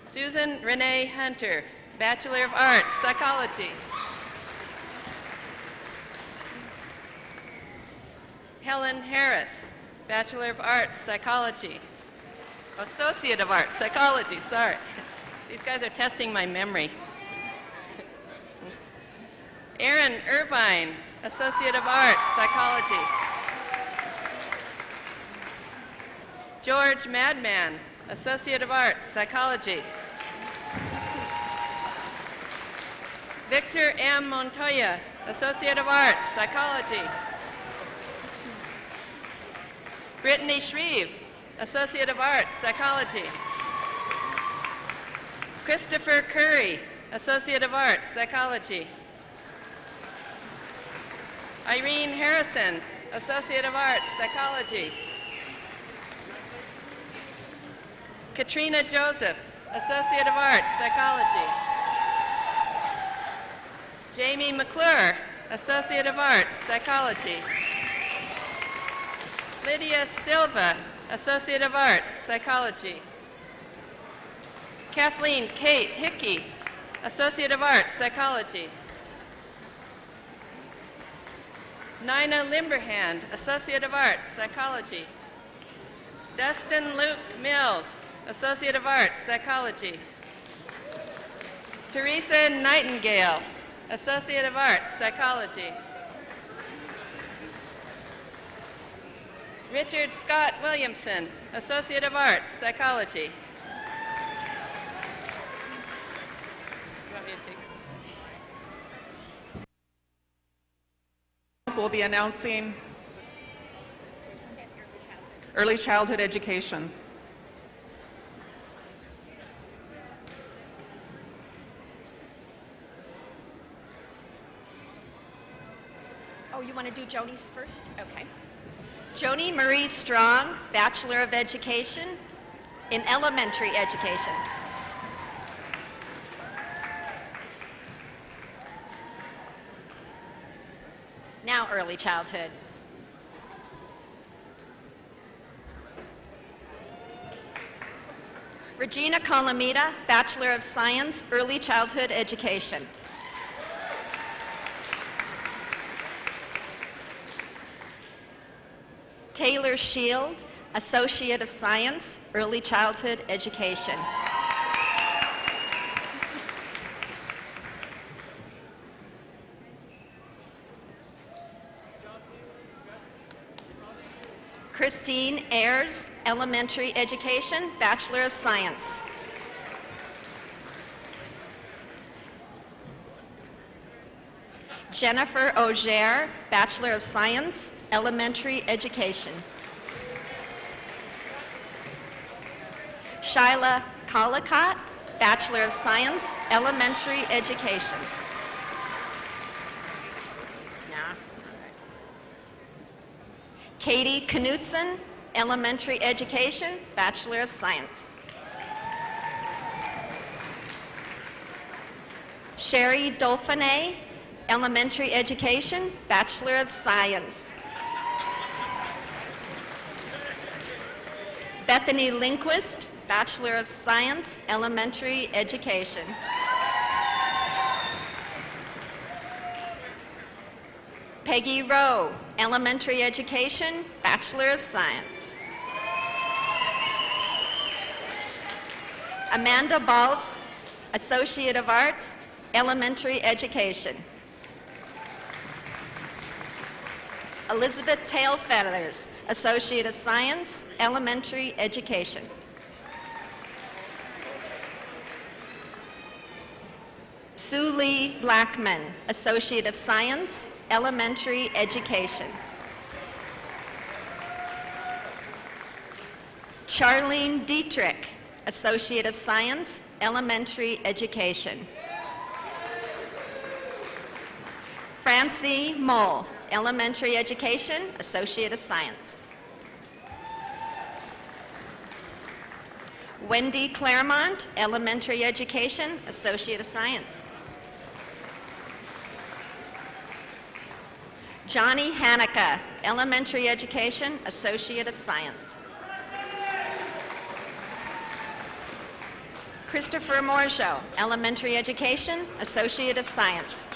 Susan Renee Hunter, Bachelor of Arts, Psychology. Helen Harris, Bachelor of Arts, Psychology. Associate of Arts, Psychology, sorry. These guys are testing my memory. Aaron Irvine, Associate of Arts, Psychology. George Madman, Associate of Arts, Psychology. Victor M. Montoya, Associate of Arts, Psychology. Brittany Shreve, Associate of Arts, Psychology. Christopher Curry, Associate of Arts, Psychology. Irene Harrison, Associate of Arts, Psychology. Katrina Joseph, Associate of Arts, Psychology. Jamie McClure, Associate of Arts, Psychology. Lydia Silva, Associate of Arts, Psychology. Kathleen Kate Hickey, Associate of Arts, Psychology. Nina Limberhand, Associate of Arts, Psychology. Dustin Luke Mills, Associate of Arts, Psychology. Teresa Nightingale, Associate of Arts, Psychology. Richard Scott Williamson, Associate of Arts, Psychology. You want me to take? Will be announcing early childhood education. Oh, you want to do Joni's first? Okay. Joni Marie Strong, Bachelor of Education in Elementary Education. Now early childhood. Regina Colomita, Bachelor of Science, Early Childhood Education. Taylor Shield, Associate of Science, Early Childhood Education. Christine Ayers, Elementary Education, Bachelor of Science. Jennifer Auger, Bachelor of Science, Elementary Education. Shyla Collicott, Bachelor of Science, Elementary Education. Katie Knutson, Elementary Education, Bachelor of Science. Sherry Dauphiné, Elementary Education, Bachelor of Science. Bethany Lindquist, Bachelor of Science, Elementary Education. Peggy Rowe, Elementary Education, Bachelor of Science. Amanda Baltz, Associate of Arts, Elementary Education. Elizabeth Tailfeathers, Associate of Science, Elementary Education. Sue Lee Blackman, Associate of Science, Elementary Education. Charlene Dietrich, Associate of Science, Elementary Education. Francie Mole, Elementary Education, Associate of Science. Wendy Claremont, Elementary Education, Associate of Science. Johnny Haneke, Elementary Education, Associate of Science. Christopher Morgeau, Elementary Education, Associate of Science.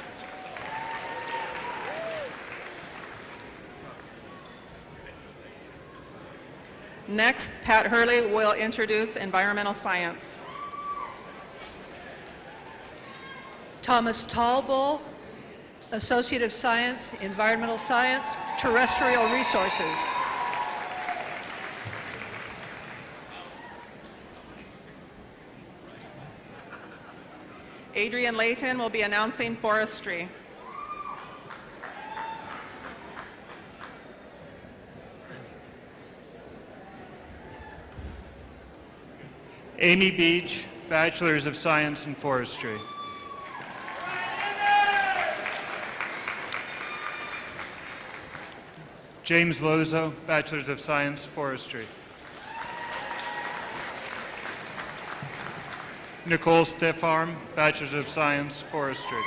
Next, Pat Hurley will introduce environmental science. Thomas Tallbull, Associate of Science, Environmental Science, Terrestrial Resources. Adrian Layton will be announcing forestry. Amy Beach, Bachelor's of Science in Forestry. James Lozo, Bachelor's of Science, Forestry. Nicole Steffarm, Bachelor's of Science, Forestry.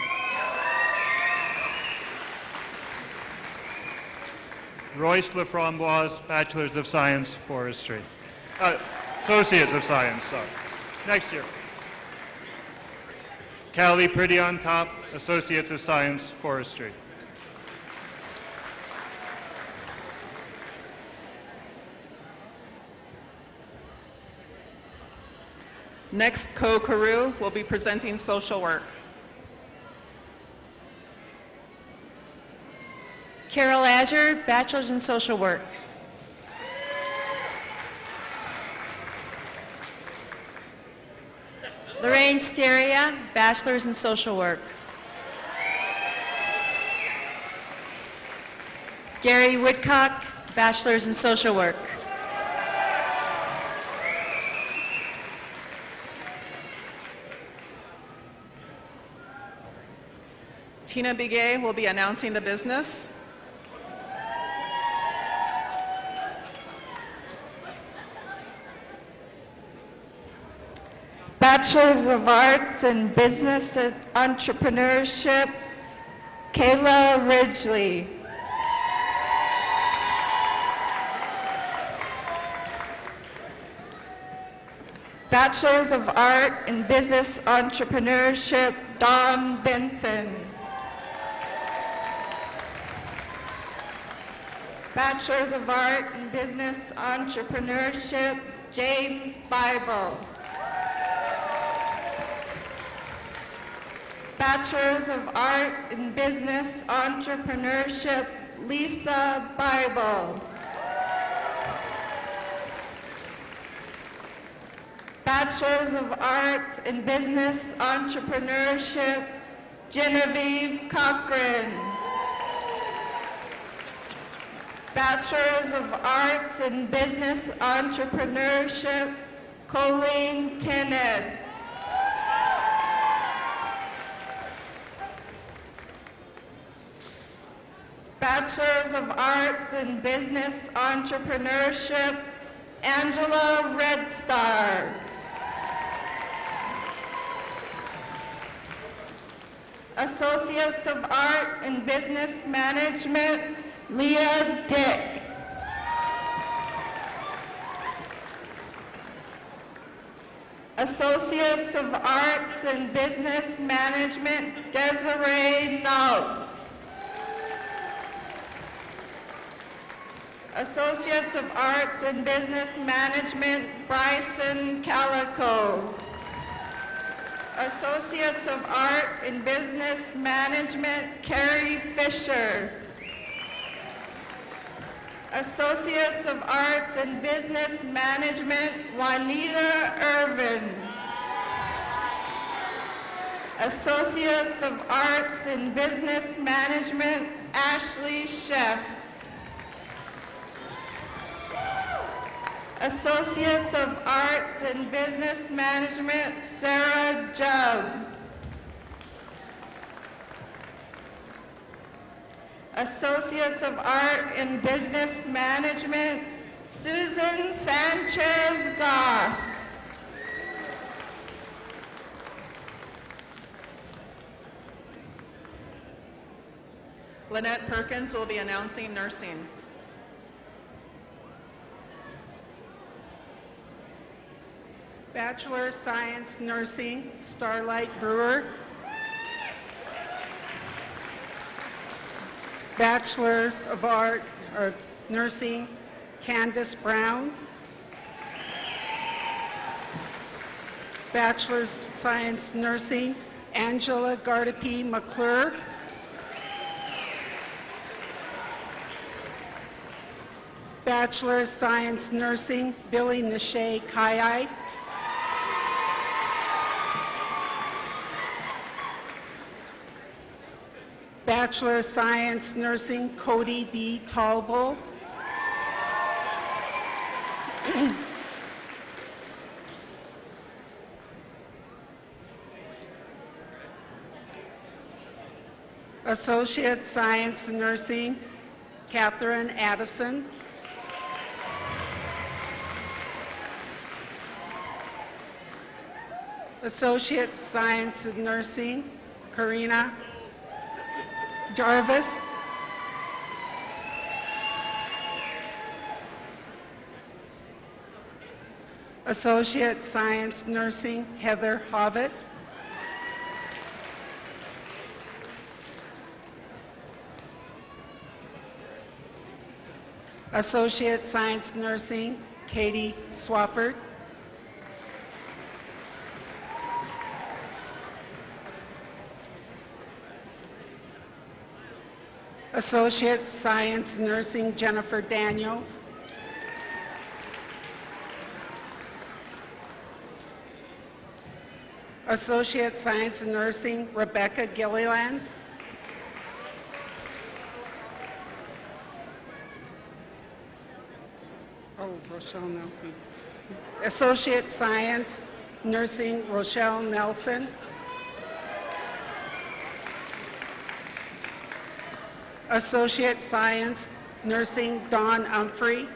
Royce Laframboise, Bachelor's of Science, Forestry. Associates of Science, sorry. Next year. Callie Pretty on top, Associates of Science, Forestry. Next, Ko Karu will be presenting social work. Carol Azure, Bachelor's in Social Work. Lorraine Steria, Bachelor's in Social Work. Gary Woodcock, Bachelor's in Social Work. Tina Biguet will be announcing the business. Bachelor's of Arts in Business Entrepreneurship, Kayla Ridgely. Bachelor's of Art in Business Entrepreneurship, Dawn Benson. Bachelor's of Art in Business Entrepreneurship, James Bible. Bachelor's of Art in Business Entrepreneurship, Lisa Bible. Bachelor's of Arts in Business Entrepreneurship, Genevieve Cochran. Bachelor's of Arts in Business Entrepreneurship, Colleen Tennis. Bachelor's of Arts in Business Entrepreneurship, Angela Redstar. Associates of Art in Business Management, Leah Dick. Associates of Arts in Business Management, Desiree Nault. Associates of Arts in Business Management, Bryson Calico. Associates of Art in Business Management, Carrie Fisher. Associates of Arts in Business Management, Juanita Irvin. Associates of Arts in Business Management, Ashley Sheff. Associates of Arts in Business Management, Sarah Joe. Associates of Art in Business Management, Susan Sanchez Goss. Lynette Perkins will be announcing nursing. Bachelor of Science Nursing, Starlight Brewer. Bachelors of Art or Nursing, Candace Brown. Bachelor's of Science Nursing, Angela Gardapi McClure. Bachelor of Science Nursing, Billy Nishay Kayai. Bachelor of Science Nursing, Cody D. Talbot. Associate Science Nursing, Catherine Addison. Associate Science in Nursing, Karina Jarvis. Associate Science Nursing, Heather Hovitt. Associate Science Nursing, Katie Swafford. Associate Science Nursing, Jennifer Daniels. Associate Science Nursing, Rebecca Gilliland. Oh, Rochelle Nelson. Associate Science Nursing, Rochelle Nelson. Associate Science Nursing, Dawn Humphrey.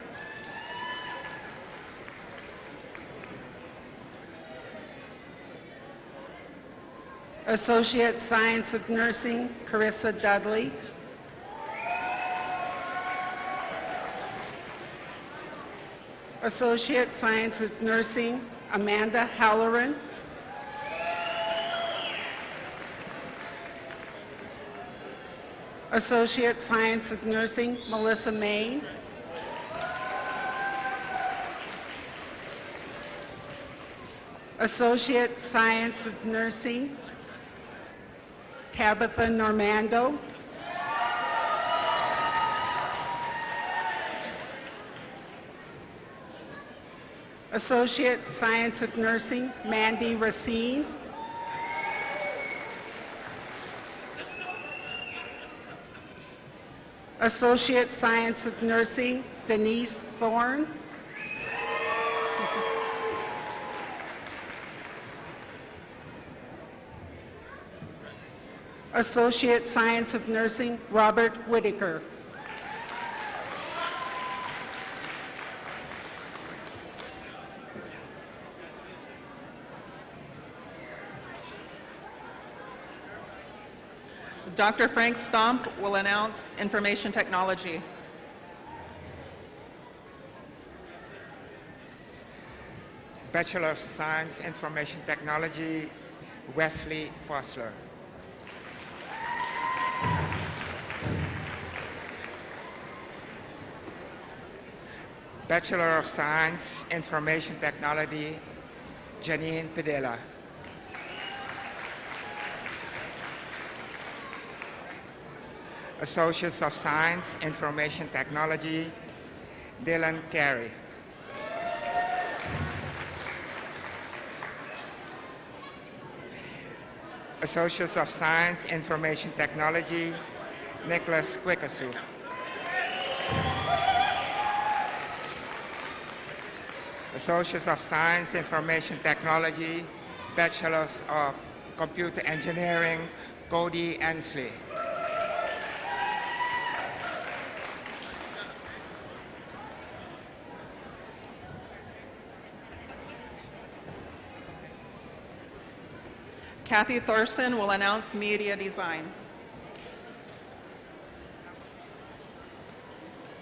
Associate Science of Nursing, Carissa Dudley. Associate Science of Nursing, Amanda Halloran. Associate Science of Nursing, Melissa Main. Associate Science of Nursing, Tabitha Normando. Associate Science of Nursing, Mandy Racine. Associate Science of Nursing, Denise Thorne. Associate Science of Nursing, Robert Whitaker. Dr. Frank Stomp will announce information technology. Bachelor of Science, Information Technology, Wesley Fosler. Bachelor of Science, Information Technology, Janine Pedela. Associates of Science, Information Technology, Dylan Carey. Associates of Science, Information Technology, Nicholas Quickasu. Associate of Science, Information Technology, Bachelors of Computer Engineering, Cody Ansley. Kathy Thorson will announce media design.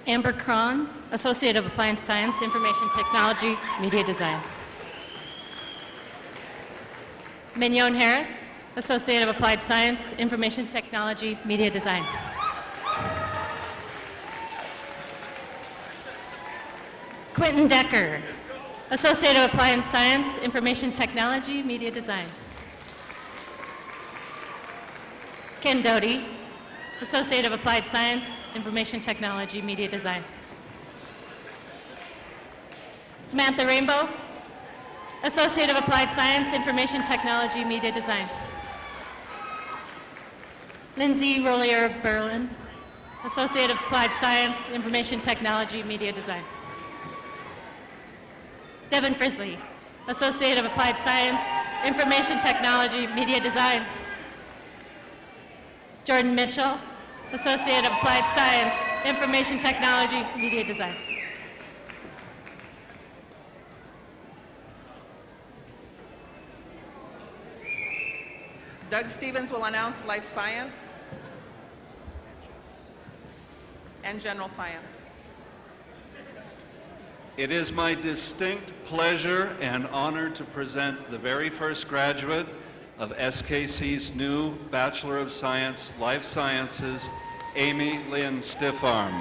Amber Cron, Associate of Applied Science, Information Technology, Media Design. Mignon Harris, Associate of Applied Science, Information Technology, Media Design. Quentin Decker, Associate of Applied Science, Information Technology, Media Design. Ken Doty, Associate of Applied Science, Information Technology, Media Design. Samantha Rainbow, Associate of Applied Science, Information Technology, Media Design. Lindsay Rollier Berland, Associate of Applied Science, Information Technology, Media Design. Devin Frisley, Associate of Applied Science, Information Technology, Media Design. Jordan Mitchell, Associate of Applied Science, Information Technology, Media Design. Doug Stevens will announce life science and general science. It is my distinct pleasure and honor to present the very first graduate of SKC's new Bachelor of Science, Life Sciences, Amy Lynn Stiffarm.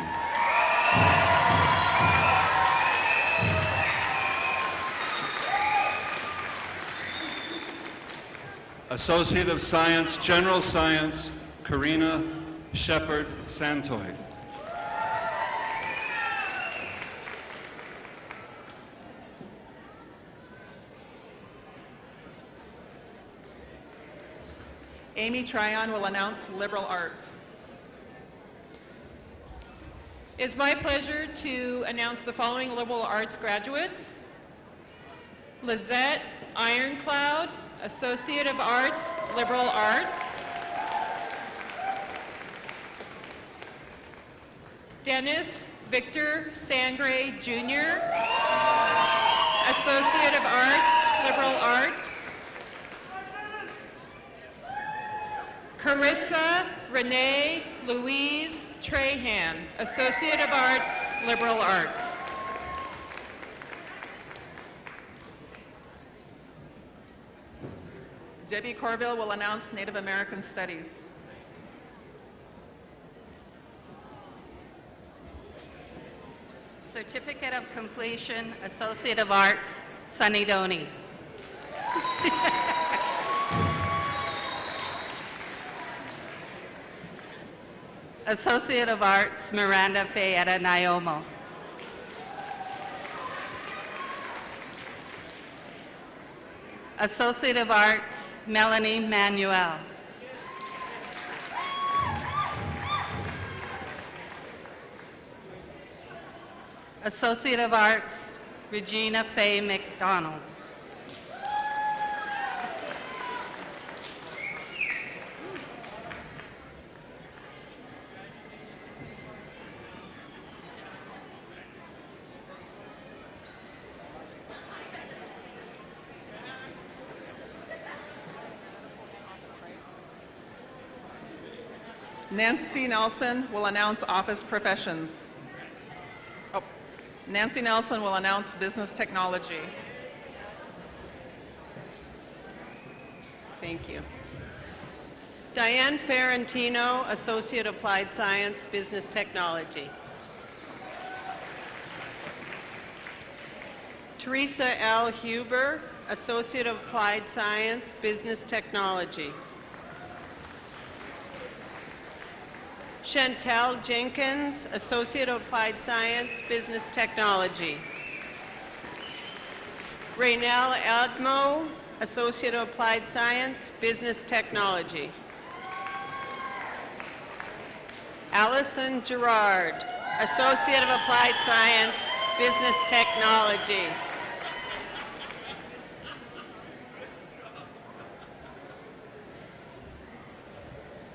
Associate of Science, General Science, Karina Shepard Santoy. Amy Tryon will announce liberal arts. It's my pleasure to announce the following liberal arts graduates. Lizette Ironcloud, Associate of Arts, Liberal Arts. Dennis Victor Sangre Jr., Associate of Arts, Liberal Arts. Carissa Renee Louise Trahan, Associate of Arts, Liberal Arts. Debbie Corville will announce Native American Studies. Certificate of Completion, Associate of Arts, Sunny Doney. Associate of Arts, Miranda Fayetta Naomo. Associate of Arts, Melanie Manuel. Associate of Arts, Regina Faye McDonald. Nancy Nelson will announce office professions. Oh, Nancy Nelson will announce business technology. Thank you. Diane Ferrantino, Associate Applied Science, Business Technology. Teresa L. Huber, Associate of Applied Science, Business Technology. Chantel Jenkins, Associate of Applied Science, Business Technology. Raynell Admo, Associate of Applied Science, Business Technology. Allison Gerard, Associate of Applied Science, Business Technology.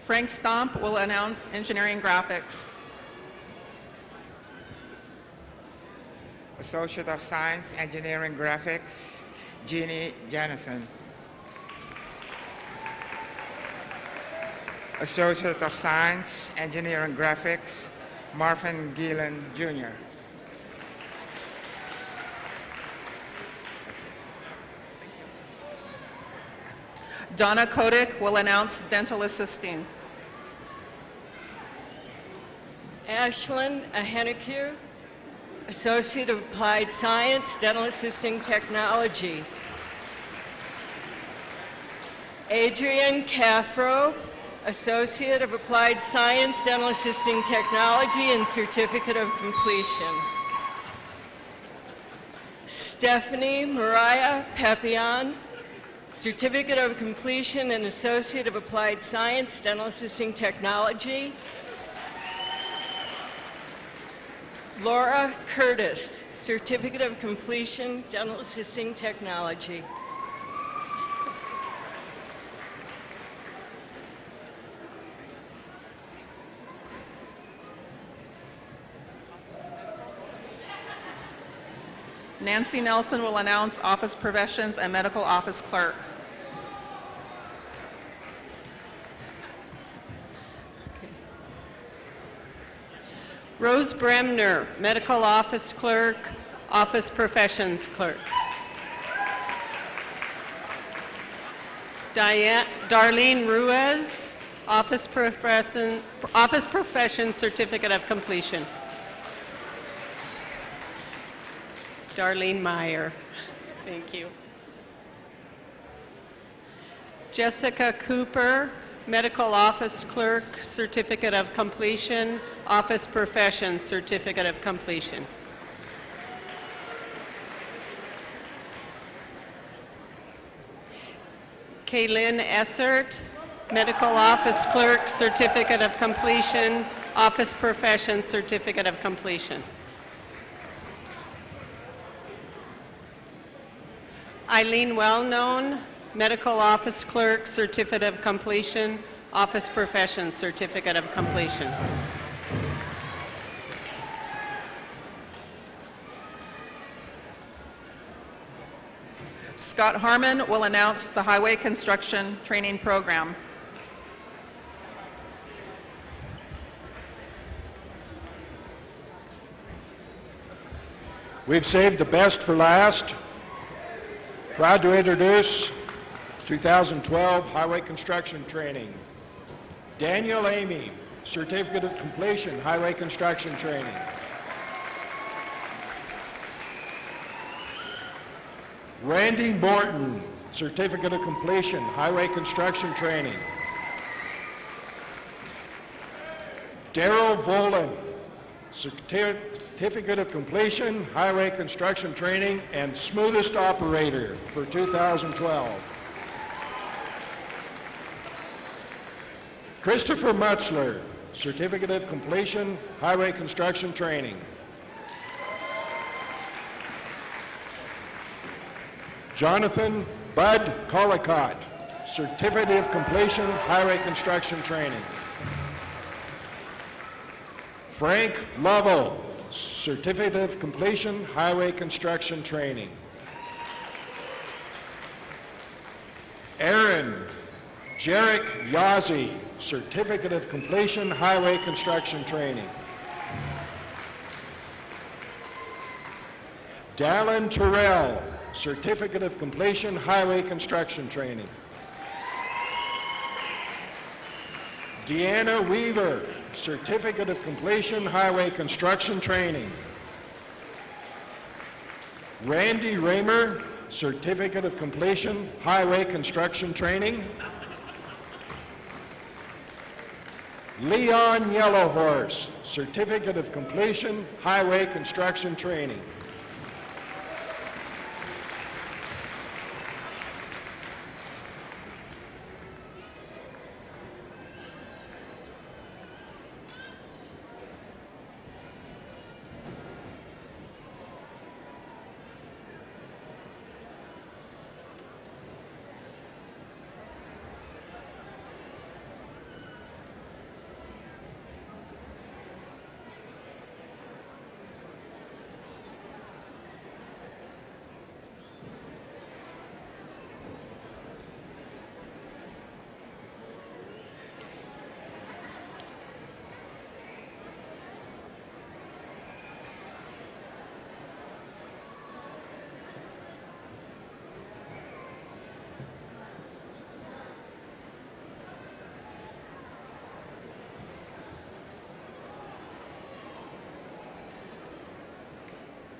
Frank Stomp will announce engineering graphics. Associate of Science, Engineering Graphics, Jeannie Janison. Associate of Science, Engineering Graphics, Marvin Gillen, Jr. Donna Kodik will announce dental assisting. Ashlyn Ahenecue, Associate of Applied Science, Dental Assisting Technology. Adrian Caffro, Associate of Applied Science, Dental Assisting Technology and Certificate of Completion. Stephanie Mariah Papillon, Certificate of Completion and Associate of Applied Science, Dental Assisting Technology. Laura Curtis, Certificate of Completion, Dental Assisting Technology. Nancy Nelson will announce office professions and medical office clerk. Rose Bremner, medical office clerk, office professions clerk. Darlene Ruiz, office profession certificate of completion. Darlene Meyer, thank you. Jessica Cooper, medical office clerk, certificate of completion, office profession, certificate of completion. Kaylin Essert, medical office clerk, certificate of completion, office profession, certificate of completion. Eileen Wellknown, medical office clerk, certificate of completion, office profession, certificate of completion. Scott Harmon will announce the highway construction training program. We've saved the best for last. Proud to introduce 2012 Highway Construction Training. Daniel Amy, Certificate of Completion, Highway Construction Training. Randy Morton, Certificate of Completion, Highway Construction Training. Daryl Volan, Certificate of Completion, Highway Construction Training, and Smoothest Operator for 2012. Christopher Mutzler, Certificate of Completion, Highway Construction Training. Jonathan Bud Collicott, Certificate of Completion, Highway Construction Training. Frank Lovell, Certificate of Completion, Highway Construction Training. Aaron Jarek Yazzie, Certificate of Completion, Highway Construction Training. Dallin Terrell, Certificate of Completion, Highway Construction Training. Deanna Weaver, Certificate of Completion, Highway Construction Training. Randy Raymer, Certificate of Completion, Highway Construction Training. Leon Yellowhorse, Certificate of Completion, Highway Construction Training.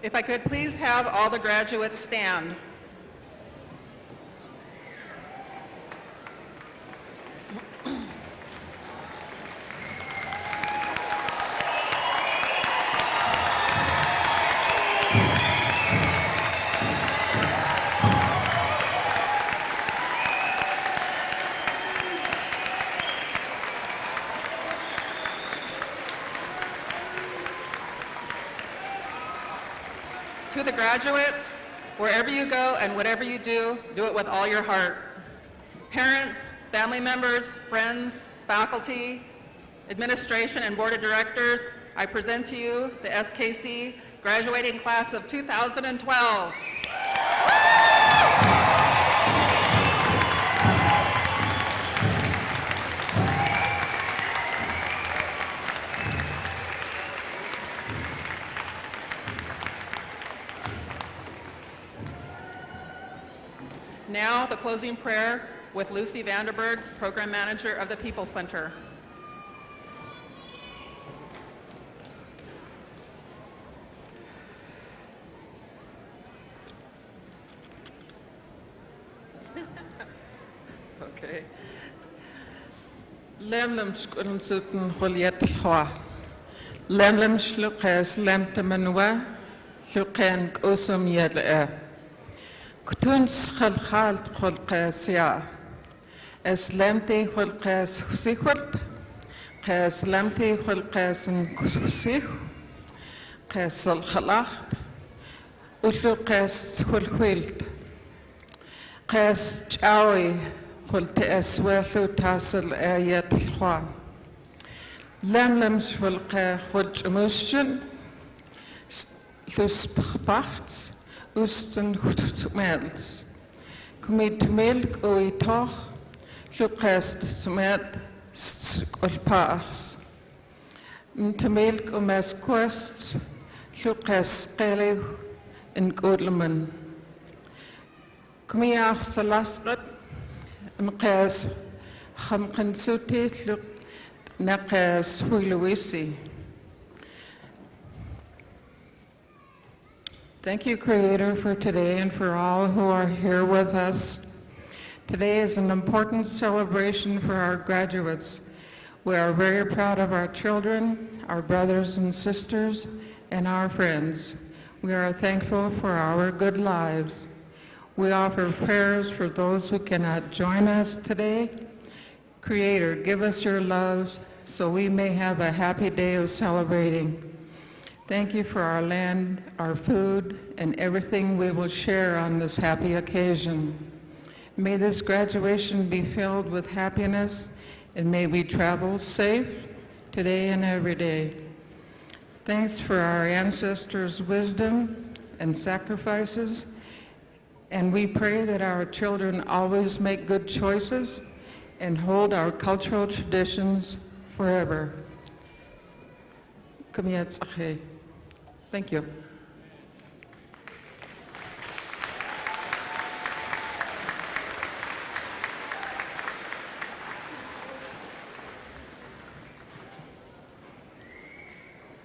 If I could please have all the graduates stand. To the graduates, wherever you go and whatever you do it with all your heart. Parents, family members, friends, faculty, administration, and board of directors, I present to you the SKC graduating class of 2012. Now, the closing prayer with Lucy Vanderberg, Program Manager of the People's Center. Okay. Lemlem shkulun sutun kholiet lhwa. Lemlem shluqes lemtemanwa, shluqen kusum yedle. Kutuns khalkhalt khulqes ya. Eslemti khulqes husikhult. Qes lemti khulqes nkusih. Qes al-khalacht. Ushluqes khulkhilt. Qes chawi. قلت أسوالو تاسل آيات الخوا لم شولقا خلج موشن لسبخبخت أستن خطمالت كميت ملك ويتوخ لقاست سمال سكولباخس نتملك وماسكوست لقاست قيليو انقولمن كمياخ سلاسقت مقاس خمقن سوتيت نقاس هويلويسي. Thank you, Creator, for today and for all who are here with us. Today is an important celebration for our graduates. We are very proud of our children, our brothers and sisters, and our friends. We are thankful for our good lives. We offer prayers for those who cannot join us today. Creator, give us your loves so we may have a happy day of celebrating. Thank you for our land, our food, and everything we will share on this happy occasion. May this graduation be filled with happiness, and may we travel safe today and every day. Thanks for our ancestors' wisdom and sacrifices. And we pray that our children always make good choices and hold our cultural traditions forever. Thank you.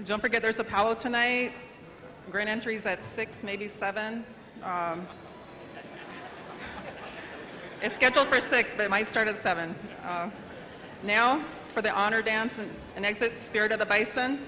Don't forget there's a powwow tonight. Grand entries at 6, maybe 7. It's scheduled for 6, but it might start at 7. Now, for the honor dance and exit, Spirit of the Bison.